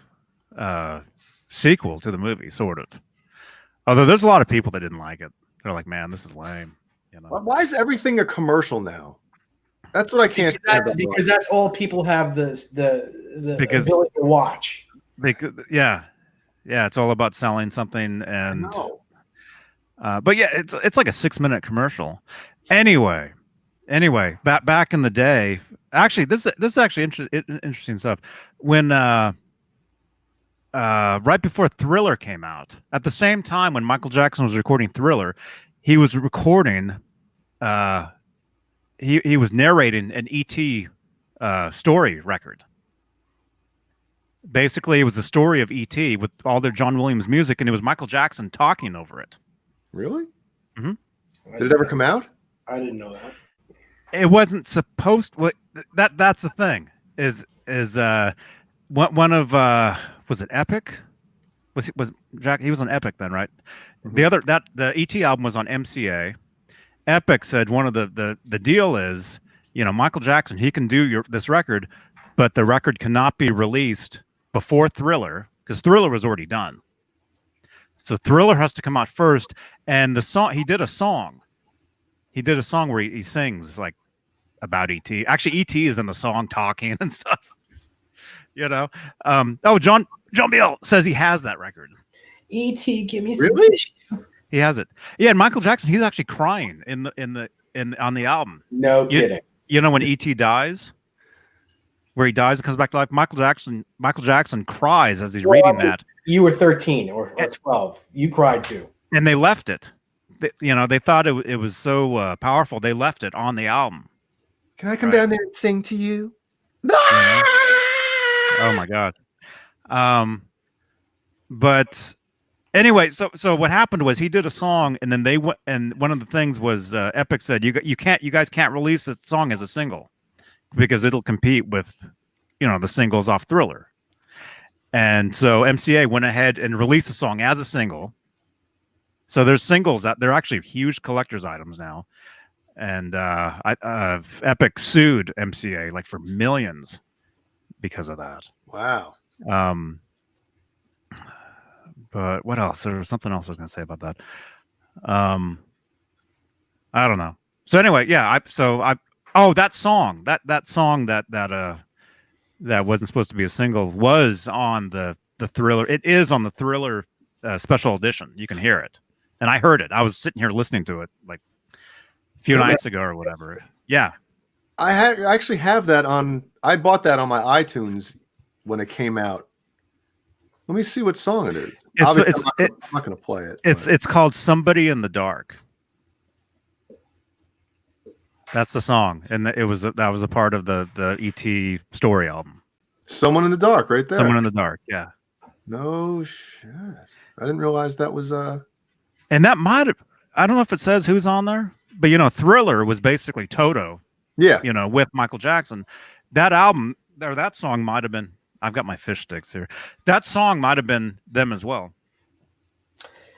sequel to the movie, sort of. Although there's a lot of people that didn't like it. They're like, "Man, this is lame." Why is everything a commercial now? That's what I can't stand. Because that's all people have the ability to watch. Yeah, it's all about selling something, and but yeah, it's like a 6-minute commercial. Anyway, back in the day, actually, this is actually interesting stuff. When right before Thriller came out, at the same time when Michael Jackson was recording Thriller, he was recording. He was narrating an ET story record. Basically, it was the story of ET with all their John Williams music, and it was Michael Jackson talking over it. Really? Mm-hmm. Did it ever come out? I didn't know that. It wasn't supposed. That's the thing. Is one of was it Epic? Was Jack? He was on Epic then, right? Mm-hmm. The ET album was on MCA. Epic said one of the deal is, Michael Jackson, he can do this record, but the record cannot be released before Thriller because Thriller was already done. So Thriller has to come out first, and the song he did a song where he sings like about ET. Actually, ET is in the song talking and stuff. John Beale says he has that record. ET, give me some really? tissue. He has it. Yeah, and Michael Jackson, he's actually crying on the album. No kidding. When ET dies, where he dies and comes back to life, Michael Jackson cries as he's reading that. You were 13 or 12. You cried too. And they left it. They thought it was so powerful. They left it on the album. Can I come down there and sing to you? Oh my God. But anyway, so what happened was he did a song, and then they went, and one of the things was Epic said you guys can't release this song as a single because it'll compete with the singles off Thriller. And so MCA went ahead and released the song as a single. So there's singles that they're actually huge collector's items now. And Epic sued MCA like for millions because of that. Wow. But what else? There was something else I was going to say about that. I don't know. So anyway, yeah. That song, that song that wasn't supposed to be a single was on the Thriller. It is on the Thriller special edition. You can hear it, and I heard it. I was sitting here listening to it like a few nights ago or whatever. Yeah, I actually have that on. I bought that on my iTunes when it came out. Let me see what song it is. I'm not going to play it. It's called "Somebody in the Dark." That's the song, and that was a part of the ET story album. Someone in the Dark, right there. Someone in the Dark, yeah. No shit. I didn't realize that was And that might have. I don't know if it says who's on there, but Thriller was basically Toto. Yeah. With Michael Jackson. That album or that song might have been I've got my fish sticks here. That song might have been them as well.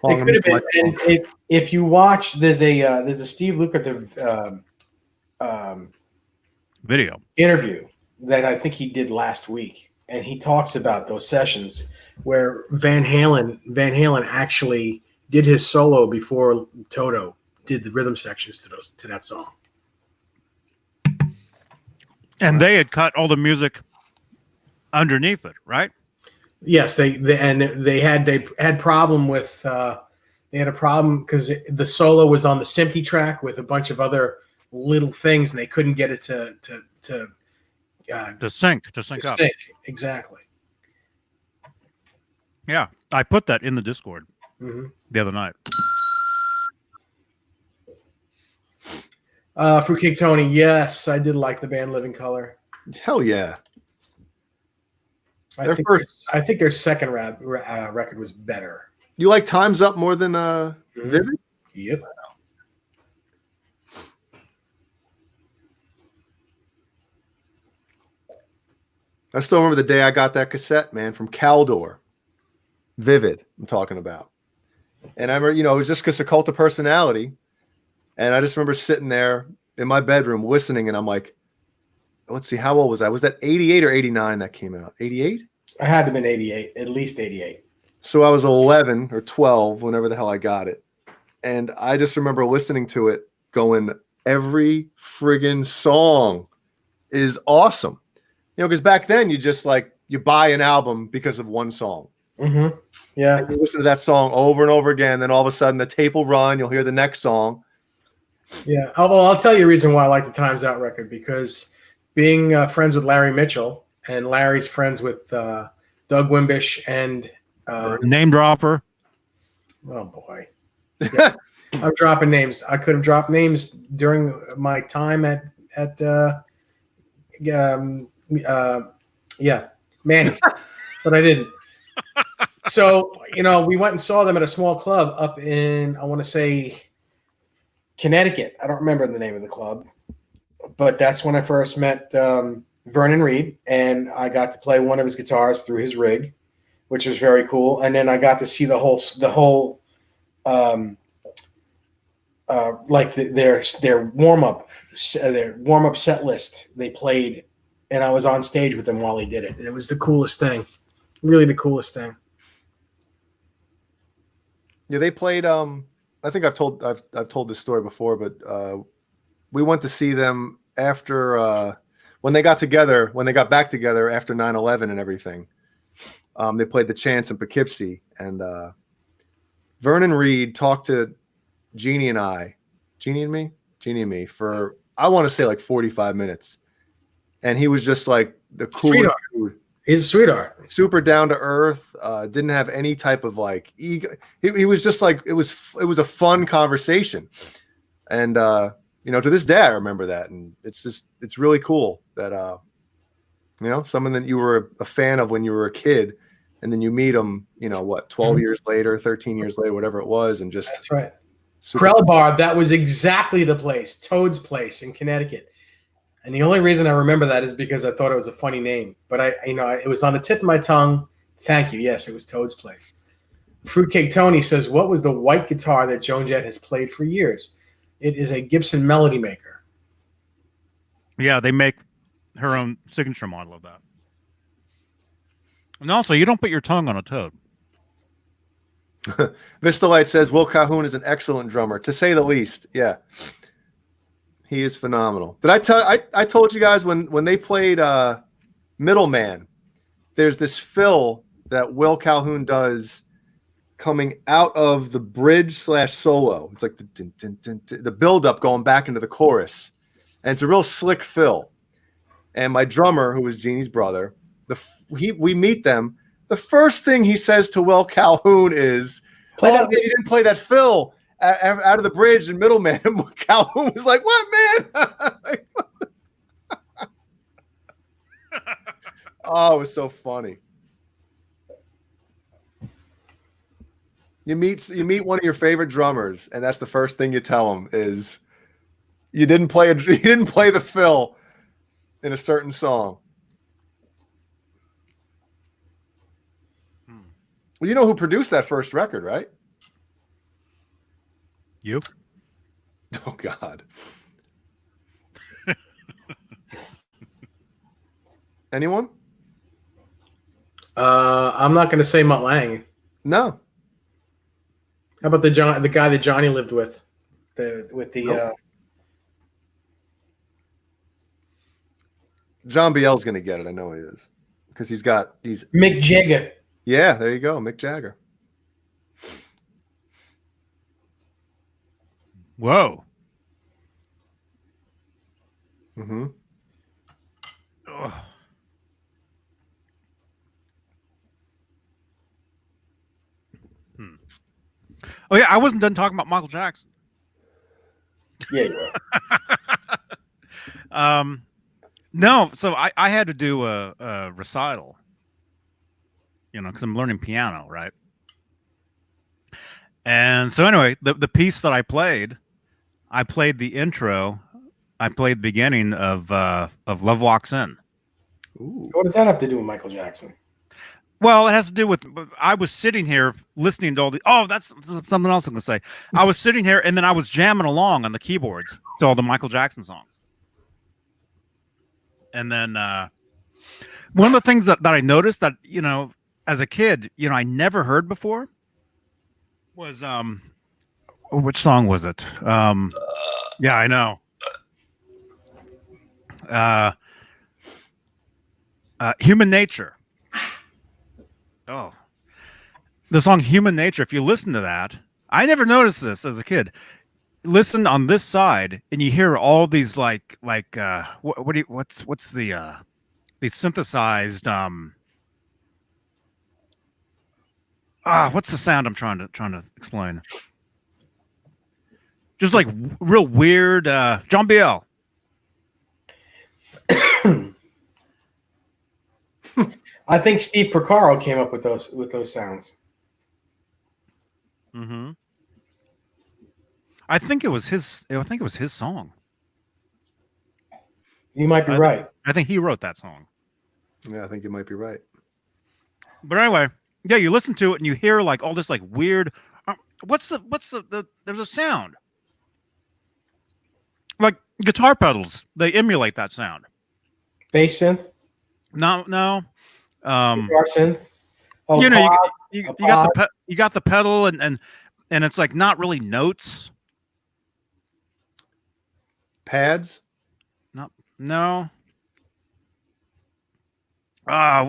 It could have been. And if you watch, there's a Steve Lukather Video interview that I think he did last week, and he talks about those sessions where Van Halen actually did his solo before Toto did the rhythm sections to that song. and they had cut all the music underneath it, right? Yes, they had problem with they had a problem because the solo was on the Simpty track with a bunch of other little things, and they couldn't get it to sync up. Exactly. Yeah, I put that in the Discord the other night. Fruitcake Tony, yes, I did like the band Living Color. Hell yeah. I think their second record was better. You like Time's Up more than Vivid? Yep. I still remember the day I got that cassette, man, from Caldor. Vivid, I'm talking about. And I remember, it was just because of Cult of Personality. And I just remember sitting there in my bedroom listening, and I'm like, let's see, how old was I? Was that 88 or 89 that came out? 88? I had to have been 88, at least 88. So I was 11 or 12, whenever the hell I got it. And I just remember listening to it going, every friggin' song is awesome. Because back then you buy an album because of one song. Mm-hmm. Yeah. And you listen to that song over and over again. Then all of a sudden the tape will run. You'll hear the next song. Yeah. I'll tell you a reason why I like the Times Out record, because being friends with Larry Mitchell, and Larry's friends with Doug Wimbish and Name dropper. Oh boy. Yeah. I'm dropping names. I could have dropped names during my time at Manny's, but I didn't. So, we went and saw them at a small club up in, I want to say, Connecticut. I don't remember the name of the club, but that's when I first met Vernon Reid, and I got to play one of his guitars through his rig, which was very cool. And then I got to see the whole like their warm up set list they played, and I was on stage with them while he did it, and it was the coolest thing, really the coolest thing. Yeah, they played. I think I've told this story before, but we went to see them after when they got back together after 9/11 and everything. They played the Chance in Poughkeepsie, and Vernon Reid talked to Jeannie and me for, I want to say, like 45 minutes. And he was just like the coolest dude. He's a sweetheart. Super down to earth. Didn't have any type of like ego. He was just like, it was a fun conversation. And to this day I remember that. And it's really cool that someone that you were a fan of when you were a kid, and then you meet him, 12 years later, 13 years later, whatever it was, and just that's right. Krell Bar, that was exactly the place, Toad's Place in Connecticut. And the only reason I remember that is because I thought it was a funny name. But it was on the tip of my tongue. Thank you. Yes, it was Toad's Place. Fruitcake Tony says, what was the white guitar that Joan Jett has played for years? It is a Gibson Melody Maker. Yeah, they make her own signature model of that. And also, you don't put your tongue on a toad. Vista Light says Will Calhoun is an excellent drummer, to say the least. Yeah, he is phenomenal. Did I told you guys when they played Middleman, there's this fill that Will Calhoun does coming out of the bridge / solo. It's like the build up going back into the chorus, and it's a real slick fill. And my drummer, who was Jeannie's brother, we meet them. The first thing he says to Will Calhoun is, he didn't play that fill out of the bridge in Middleman. And Calhoun was like, what, man? Oh, it was so funny. You meet one of your favorite drummers, and that's the first thing you tell him is you didn't play the fill in a certain song. Well, you know who produced that first record, right? You? Oh God. Anyone? I'm not going to say Mutt Lange. No. How about the guy that Johnny lived with? Nope. John Biel's gonna get it. I know he is, because he's Mick Jagger. Yeah, there you go, Mick Jagger. Whoa. Mm-hmm. Ugh. Oh yeah, I wasn't done talking about Michael Jackson. Yeah, you were. No, so I had to do a recital, because I'm learning piano, right? And so anyway, the piece that I played the intro, I played the beginning of Love Walks In. Ooh. What does that have to do with Michael Jackson? Well, it has to do with, I was sitting here listening to all the, that's something else I'm going to say. I was sitting here and then I was jamming along on the keyboards to all the Michael Jackson songs. And then one of the things that I noticed that, as a kid, I never heard before was, which song was it? Yeah, I know. Human Nature. Oh, the song Human Nature. If you listen to that, I never noticed this as a kid. Listen on this side and you hear all these what's the these synthesized what's the sound I'm trying to explain? Just like real weird John Biel. I think Steve Porcaro came up with those sounds. Mm-hmm. I think it was his song. You might be right. I think he wrote that song. Yeah, I think you might be right. But anyway, yeah, you listen to it and you hear like all this like weird. What's the there's a sound like guitar pedals. They emulate that sound. Bass synth. No. Guitar synth. Oh, You got the pedal and it's like not really notes. Pads? No.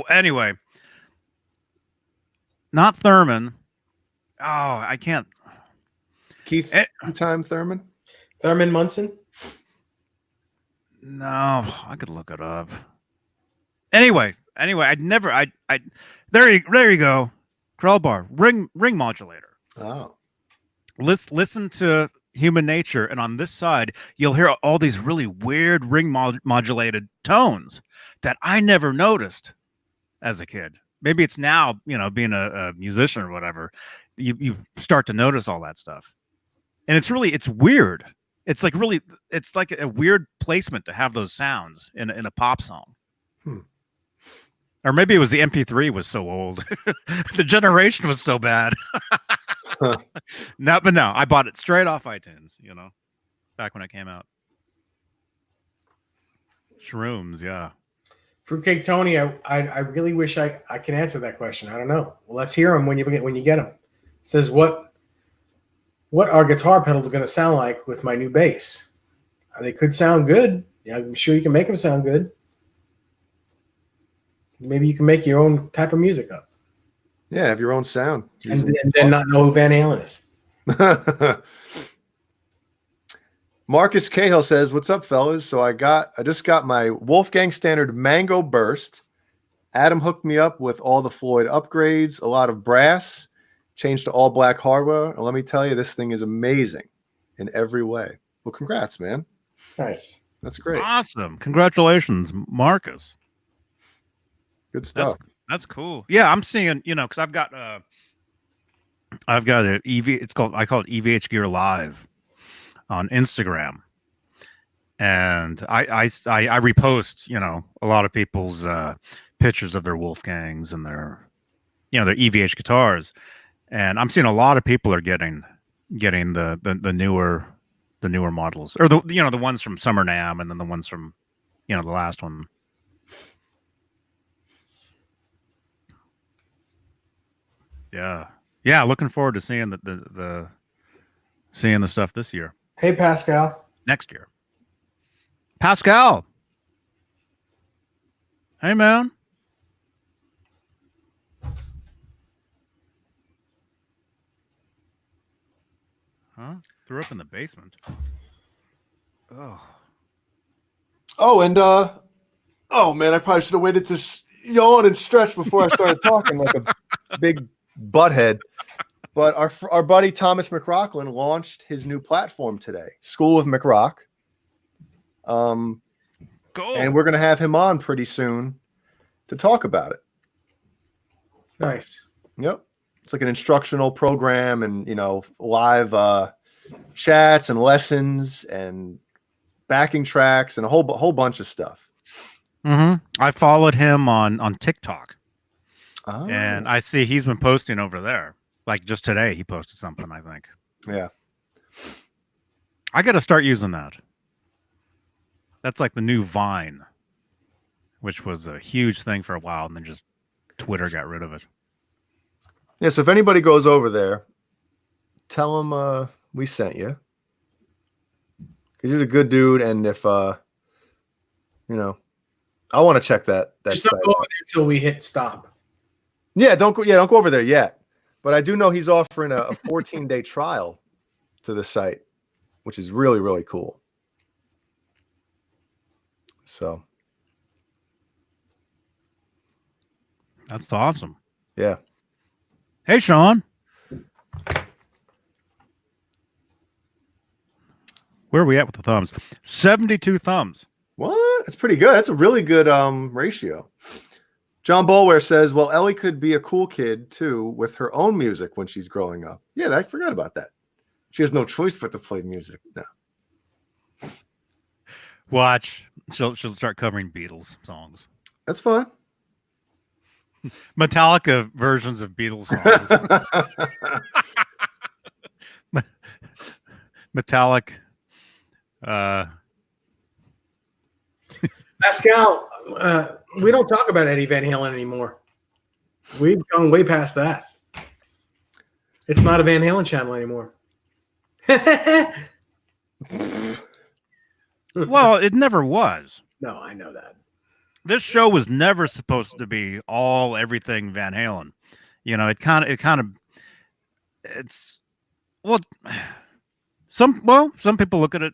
Anyway. Not Thurman. Oh, I can't. Keith Time Thurman? Thurman Munson? No, I could look it up. Anyway, I'd never there you go. Crowbar, ring modulator. Oh. Listen to Human Nature, and on this side, you'll hear all these really weird ring modulated tones that I never noticed as a kid. Maybe it's now, being a musician or whatever, you start to notice all that stuff. And it's weird. It's like a weird placement to have those sounds in a pop song. Or maybe it was the MP3 was so old. The generation was so bad. No, I bought it straight off iTunes, back when it came out. Shrooms, yeah. Fruitcake Tony, I really wish I can answer that question. I don't know. Well, let's hear them when you get them. It says what are guitar pedals going to sound like with my new bass? They could sound good. Yeah, I'm sure you can make them sound good. Maybe you can make your own type of music up. Yeah, have your own sound. And then not know who Van Halen is. Marcus Cahill says, "What's up, fellas? So I just got my Wolfgang Standard Mango Burst. Adam hooked me up with all the Floyd upgrades, a lot of brass, changed to all black hardware. And let me tell you, this thing is amazing in every way." Well, congrats, man. Nice. That's great. Awesome. Congratulations, Marcus. Good stuff. That's cool. Yeah, I'm seeing, because I've got an EV. I call it EVH Gear Live on Instagram, and I repost, a lot of people's pictures of their Wolfgangs and their their EVH guitars, and I'm seeing a lot of people are getting the newer models, or the ones from Summer NAMM, and then the ones from the last one. Yeah, looking forward to seeing the stuff this year. Hey, Pascal. Next year. Pascal. Hey, man. Huh? Threw up in the basement. Oh, and oh man, I probably should have waited to yawn and stretch before I started talking like a big butthead. But our buddy Thomas McRocklin launched his new platform today, School of McRock. Go. And we're gonna have him on pretty soon to talk about it. Nice. Yep. It's like an instructional program and, live chats and lessons and backing tracks and a whole bunch of stuff. I followed him on TikTok. Oh. And I see he's been posting over there. Like just today, he posted something, I think. Yeah. I got to start using that. That's like the new Vine, which was a huge thing for a while, and then just Twitter got rid of it. Yeah, so if anybody goes over there, tell him we sent you. Because he's a good dude, and if, I want to check that Just site don't go over there until we hit stop. Yeah, don't go over there yet. But I do know he's offering a 14-day trial to the site, which is really, really cool. So that's awesome. Yeah. Hey, Sean. Where are we at with the thumbs? 72 thumbs. What? That's pretty good. That's a really good ratio. John Bolware says, well, Ellie could be a cool kid, too, with her own music when she's growing up. Yeah, I forgot about that. She has no choice but to play music now. Watch. She'll start covering Beatles songs. That's fine. Metallica versions of Beatles songs. Metallic. Pascal, we don't talk about Eddie Van Halen anymore. We've gone way past that. It's not a Van Halen channel anymore. Well, it never was. No, I know that. This show was never supposed to be everything Van Halen. Some people look at it,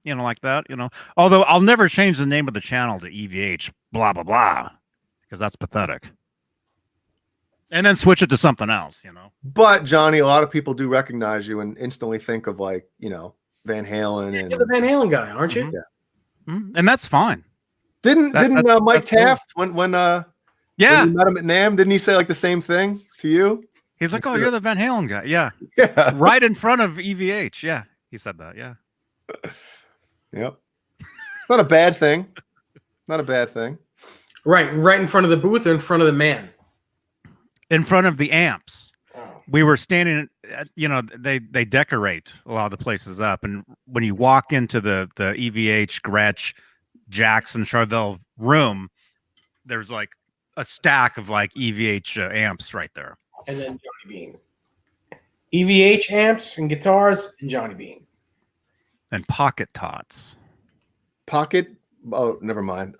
like that, Although I'll never change the name of the channel to EVH, blah, blah, blah, because that's pathetic. And then switch it to something else, But, Johnny, a lot of people do recognize you and instantly think of, like, Van Halen. And you're the Van Halen guy, aren't you? Yeah. And that's fine. Didn't Mike Taft, when you met him at NAMM, didn't he say, like, the same thing to you? He's like, oh, you're the Van Halen guy. Yeah. Yeah. Right in front of EVH. Yeah. He said that. Yeah. Yep. Not a bad thing. Not a bad thing. Right in front of the booth or in front of the man? In front of the amps. Oh. We were standing at, they decorate a lot of the places up. And when you walk into the EVH, Gretsch, Jackson, Charvel room, there's like a stack of like EVH amps right there. And then Johnny Beane. EVH amps and guitars and Johnny Beane. And pocket tots. Pocket? Oh, never mind.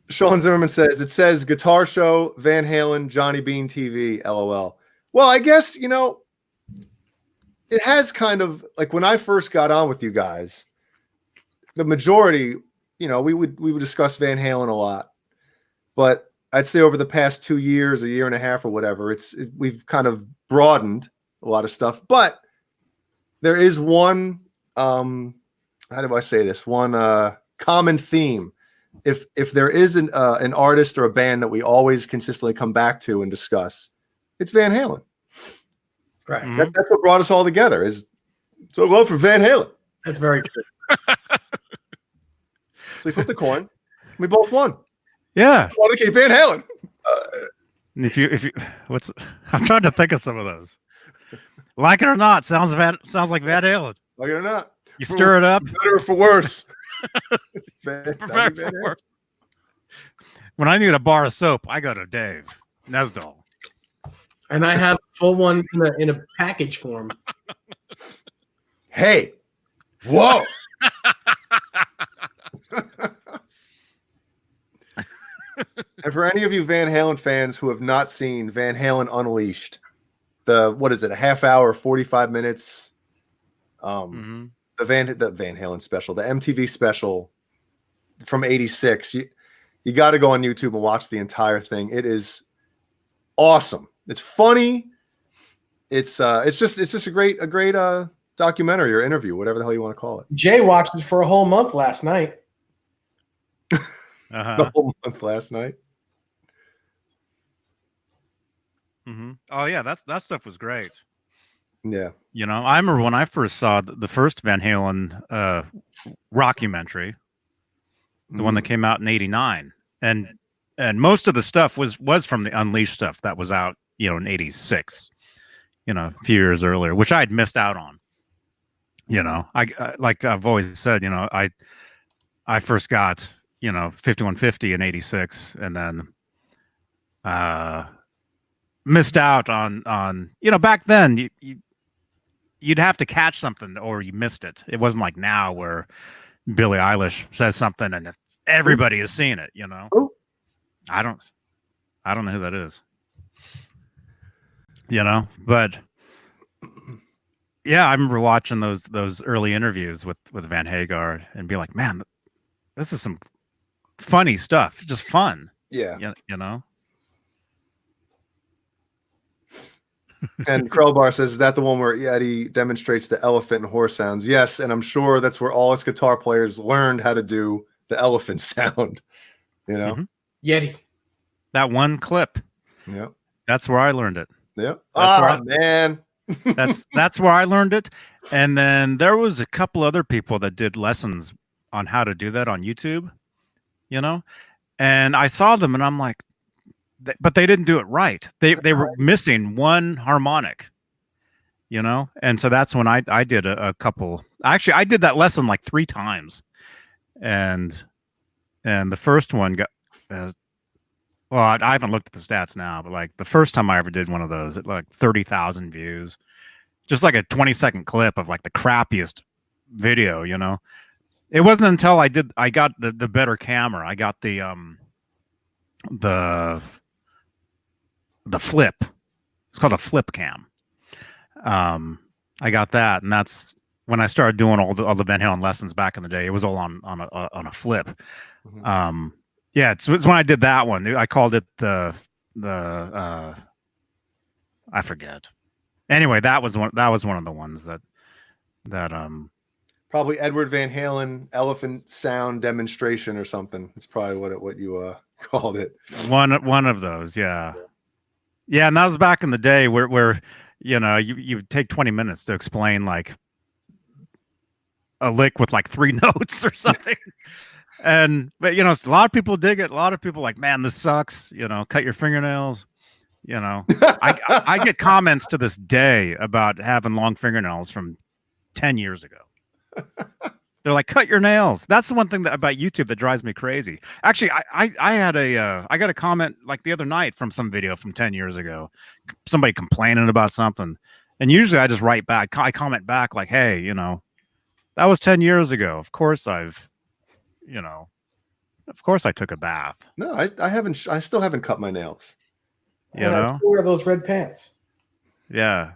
Sean Zimmerman says, it says Guitar Show, Van Halen, Johnny Beane TV, LOL. Well, I guess, it has kind of, like when I first got on with you guys, the majority, we would discuss Van Halen a lot. But I'd say over the past 2 years, a year and a half or whatever, we've kind of broadened a lot of stuff. But there is one, how do I say this? One common theme. If there is an artist or a band that we always consistently come back to and discuss, it's Van Halen. Right. Mm-hmm. That's what brought us all together. Is so love for Van Halen. That's very true. So we flipped the coin. We both won. Yeah. I want to keep Van Halen. And if you, what's I'm trying to think of some of those. Like it or not, sounds like Van Halen. Like it or not, You stir it up. for better or for worse. Prepare for worse. When I need a bar of soap, I go to Dave Nesdall. And I have a full one in a package form. Hey, whoa. And for any of you Van Halen fans who have not seen Van Halen Unleashed, what is it, a half hour, 45 minutes? The Van Halen special, the MTV special from '86. You got to go on YouTube and watch the entire thing. It is awesome. It's funny. It's just a great documentary or interview, whatever the hell you want to call it. Jay watched it for a whole month last night. The whole month last night. Oh yeah, that stuff was great. Yeah. You know, I remember when I first saw the first Van Halen rockumentary, the one that came out in '89, and most of the stuff was from the Unleashed stuff that was out, you know, in '86, you know, a few years earlier, which I had missed out on. You know, I like I've always said, you know, I first got, you know, 5150 in '86, and then missed out on you know, back then you'd have to catch something or you missed it. It wasn't like now where Billie Eilish says something and everybody is seeing it, you know. I don't know who that is. You know, but yeah, I remember watching those early interviews with Van Hagar and be like, man, this is some funny stuff. Just fun. Yeah. You know. And Krellbar says, is that the one where Eddie demonstrates the elephant and horse sounds? Yes, and I'm sure that's where all us guitar players learned how to do the elephant sound. You know? Yeti. That one clip. Yeah. That's where I learned it. Yep. Man. That's where I learned it. And then there was a couple other people that did lessons on how to do that on YouTube, you know? And I saw them and I'm like, but they didn't do it right. They were missing one harmonic, you know? And so that's when I did a couple. Actually, I did that lesson like 3 times. And the first one got, well, I haven't looked at the stats now, but like the first time I ever did one of those, it like 30,000 views, just like a 20-second clip of like the crappiest video, you know? It wasn't until I got the better camera. I got the flip. It's called a flip cam. I got that, and that's when I started doing all the Van Halen lessons back in the day. It was all on a flip. Yeah, it's when I did that one. I called it the I forget. Anyway, that was one of the ones that probably Edward Van Halen elephant sound demonstration or something. It's probably what you called it. One of those, yeah. Yeah, and that was back in the day where you know, you would take 20 minutes to explain like a lick with like 3 notes or something. But you know, a lot of people dig it. A lot of people like, man, this sucks. You know, cut your fingernails. You know, I get comments to this day about having long fingernails from 10 years ago. They're like, cut your nails. That's the one thing about YouTube that drives me crazy. Actually, I got a comment like the other night from some video from 10 years ago, somebody complaining about something, and usually I just write back. I comment back like, hey, you know, that was 10 years ago. Of course I took a bath. No, I haven't. I still haven't cut my nails. You know, I still wear those red pants. Yeah.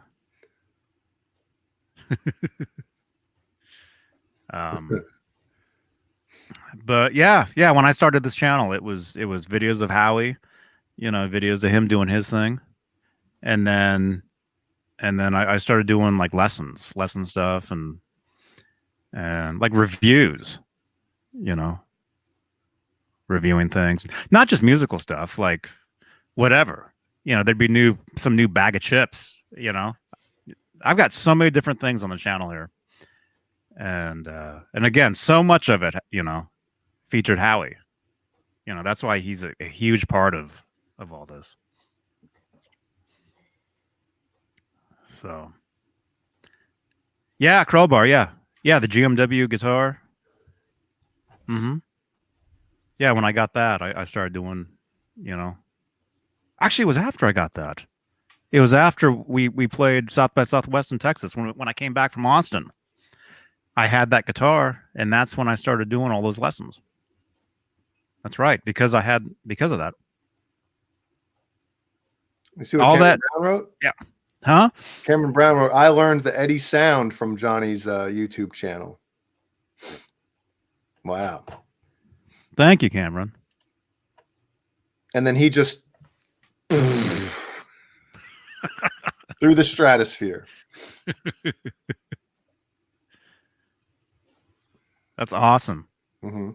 But yeah, when I started this channel, it was videos of Howie, you know, videos of him doing his thing, and then I started doing like lesson stuff and like reviews, you know, reviewing things, not just musical stuff, like whatever, you know. There'd be some new bag of chips, you know. I've got so many different things on the channel here. And again, so much of it, you know, featured Howie. You know, that's why he's a huge part of all this. So, yeah, Crowbar. Yeah, yeah, the GMW guitar. Mm-hmm. Yeah, when I got that, I started doing, you know. Actually, it was after I got that. It was after we played South by Southwest in Texas when I came back from Austin. I had that guitar, and that's when I started doing all those lessons. That's right, because of that. You see what All Cameron that, Brown wrote? yeah. Huh? Cameron Brown wrote, I learned the Eddie sound from Johnny's YouTube channel. Wow. Thank you, Cameron. And then he just through the stratosphere. That's awesome. Mm-hmm.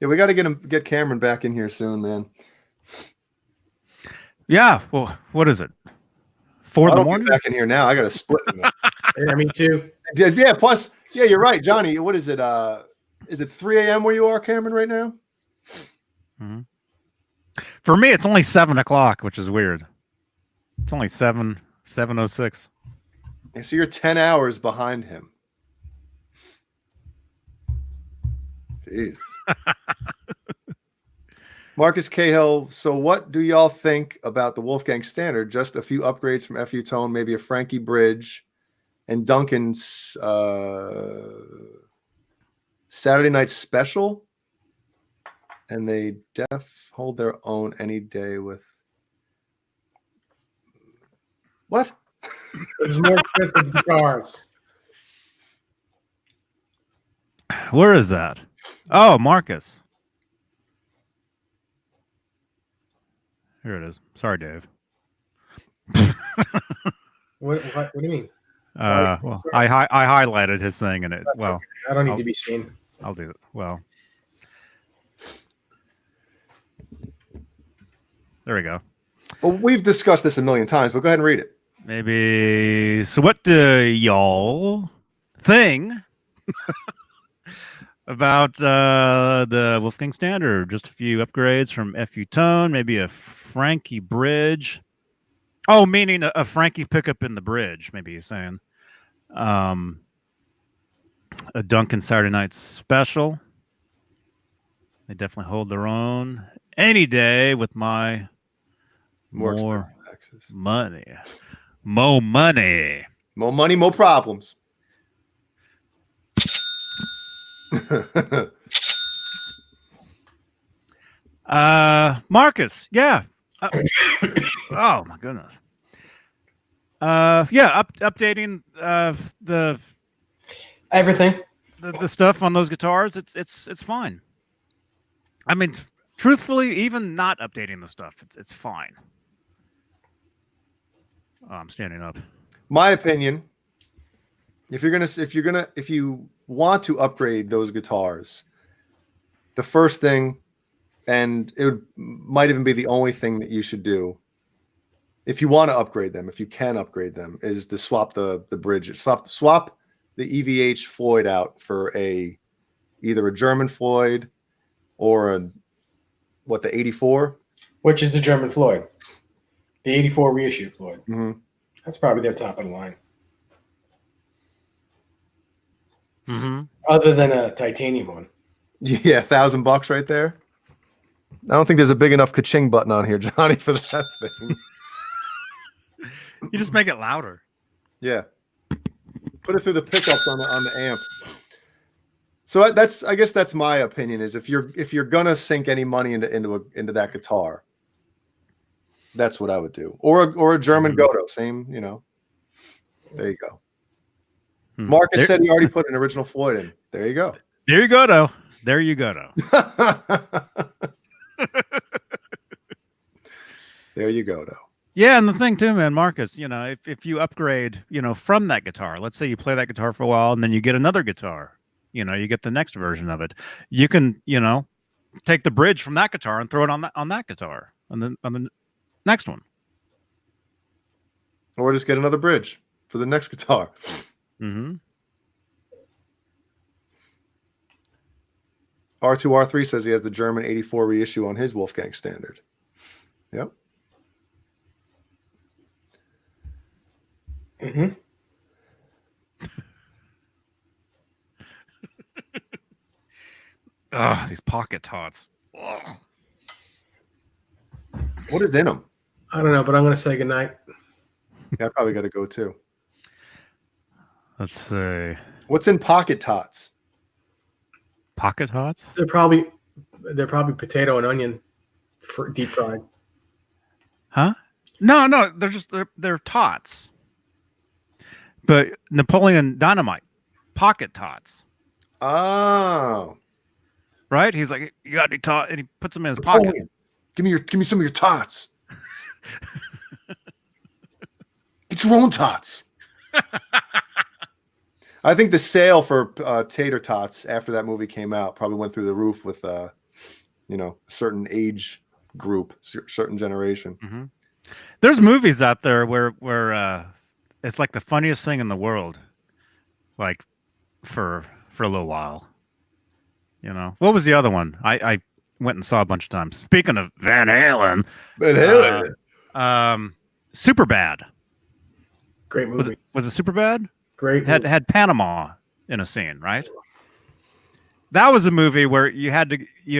Yeah, we got to get Cameron back in here soon, man. Yeah. Well, what is it? 4 in the morning? Back in here now. I got to split. Yeah, me too. Yeah. Plus, yeah, you're right, Johnny. What is it? Is it 3 a.m. where you are, Cameron, right now? Mm-hmm. For me, it's only 7 o'clock, which is weird. It's only 7:06. Yeah, so you're 10 hours behind him. Jeez. Marcus Cahill, so what do y'all think about the Wolfgang Standard? Just a few upgrades from FU Tone, maybe a Frankie Bridge, and Duncan's Saturday Night Special, and they hold their own any day with what? There's more expensive guitars. Where is that? Oh, Marcus. Here it is. Sorry, Dave. What do you mean? Well, I highlighted his thing in it. That's well, okay. I don't need to be seen. I'll do it. Well, there we go. Well, we've discussed this a million times, but go ahead and read it. Maybe. So, what do y'all think about the Wolfgang Standard? Just a few upgrades from FU Tone, maybe a Frankie Bridge. Oh, meaning a Frankie pickup in the bridge, maybe he's saying. A Duncan Saturday Night Special. They definitely hold their own any day with my more money. More money. More money, more problems. Marcus, yeah. Oh my goodness. Yeah, updating the everything. The stuff on those guitars, it's fine. I mean, truthfully, even not updating the stuff, it's fine. Oh, I'm standing up. My opinion, if you want to upgrade those guitars, the first thing, and might even be the only thing that you should do, if you want to upgrade them, if you can upgrade them, is to swap the bridge, swap the EVH Floyd out for either a German Floyd or the 84, which is the German Floyd, the 84 reissue Floyd. Mm-hmm. That's probably their top of the line. Mm-hmm. Other than a titanium one. Yeah, $1,000 right there. I don't think there's a big enough ka-ching button on here, Johnny, for that thing. You just make it louder. Yeah. Put it through the pickups on the amp. So I guess that's my opinion, is if you're gonna sink any money into that guitar, that's what I would do. Or a German Goto, same, There you go. Marcus said he already put an original Floyd in. There you go. There you go, though. There you go, though. There you go, though. Yeah, and the thing too, man, Marcus, if you upgrade, from that guitar, let's say you play that guitar for a while and then you get another guitar, you get the next version of it. You can, take the bridge from that guitar and throw it on that guitar, and then on the next one. Or just get another bridge for the next guitar. Mm-hmm. R2R3 says he has the German 84 reissue on his Wolfgang Standard. Yep. Mm-hmm. Ugh, these pocket tots. Ugh. What is in them? I don't know, but I'm going to say goodnight. Yeah, I probably got to go too. Let's see. What's in pocket tots? Pocket tots? They're probably potato and onion for deep fried. Huh? No, they're tots. But Napoleon Dynamite, pocket tots. Oh, Right? He's like, you got any tot? And he puts them in his pocket. Napoleon, give me some of your tots. Get your own tots. I think the sale for tater tots after that movie came out probably went through the roof with, a certain age group, certain generation. Mm-hmm. There's movies out there where it's like the funniest thing in the world, like for a little while. What was the other one? I went and saw a bunch of times. Speaking of Van Halen, Super Bad. Great movie. Was it Super Bad? Great. Had Panama in a scene, right? That was a movie where you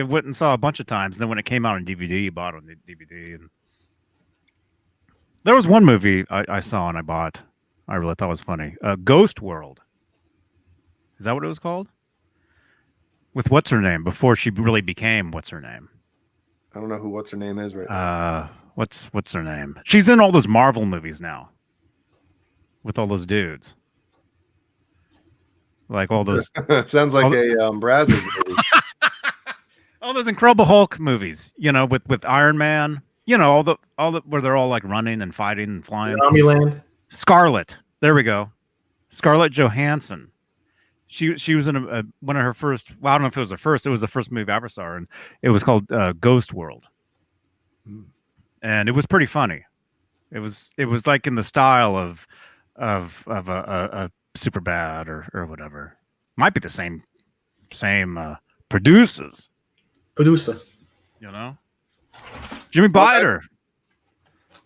went and saw a bunch of times. And then when it came out on DVD, you bought it on the DVD. And there was one movie I saw and I bought. I really thought was funny. Ghost World. Is that what it was called? With what's her name before she really became what's her name? I don't know who what's her name is right now. What's her name? She's in all those Marvel movies now. With all those dudes. Like all those Sounds like a Brazzers movie. all those Incredible Hulk movies, with Iron Man, all the where they're all like running and fighting and flying. Zombieland. Scarlett. There we go. Scarlett Johansson. She was in one of her first. Well, I don't know if it was her first. It was the first movie I ever saw her, and it was called Ghost World, and it was pretty funny. It was like in the style of a Super Bad or whatever. Might be the same producers. Producer. Jimmy Bider,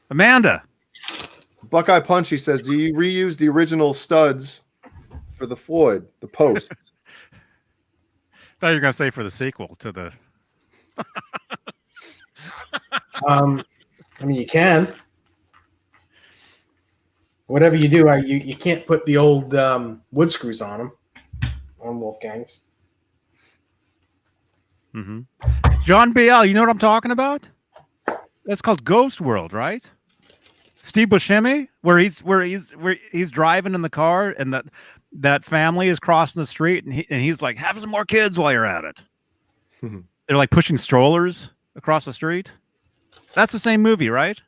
Amanda. Buckeye Punch, he says, do you reuse the original studs for the Floyd, the post? Thought you were gonna say for the sequel to the. I mean, you can. Whatever you do, you can't put the old wood screws on them on Wolfgangs. Mm-hmm. John BL, you know what I'm talking about? That's called Ghost World, right? Steve Buscemi, where he's driving in the car, and that family is crossing the street, and he's like, have some more kids while you're at it. They're like pushing strollers across the street. That's the same movie, right?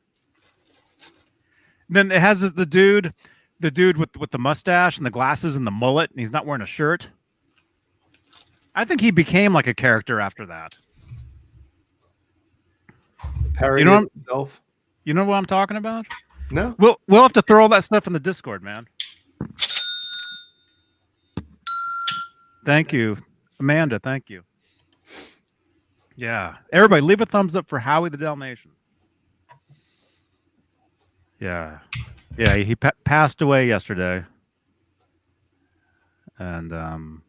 Then it has the dude with the mustache and the glasses and the mullet, and he's not wearing a shirt. I think he became like a character after that. Parody himself. You know what I'm talking about? No. We'll have to throw all that stuff in the Discord, man. Thank you, Amanda. Thank you. Yeah, everybody, leave a thumbs up for Howie the Dalmatian. Yeah, he passed away yesterday, and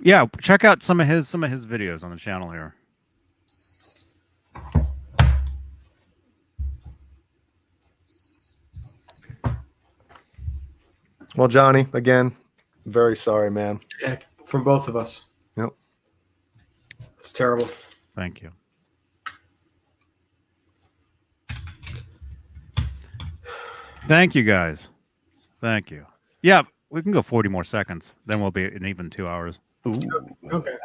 yeah, check out some of his videos on the channel here. Well, Johnny, again, very sorry, man. Yeah, from both of us. Yep. It's terrible. Thank you. Thank you, guys. Thank you. Yeah, we can go 40 more seconds. Then we'll be in even 2 hours. Ooh. Okay.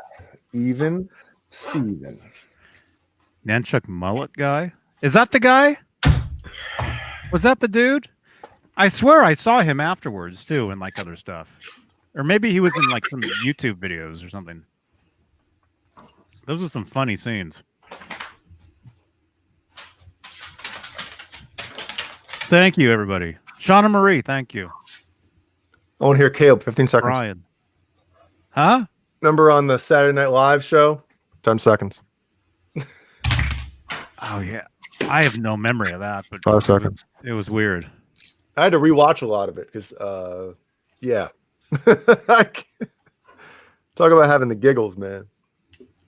Even Steven. Nunchuck mullet guy? Is that the guy? Was that the dude? I swear I saw him afterwards too, and like other stuff, or maybe he was in like some YouTube videos or something. Those are some funny scenes. Thank you, everybody. Shauna Marie, thank you. I want to hear Caleb. 15 seconds. Brian. Huh? Remember on the Saturday Night Live show? 10 seconds. Oh yeah, I have no memory of that, but 5 seconds. it was weird. I had to rewatch a lot of it because, yeah. Talk about having the giggles, man.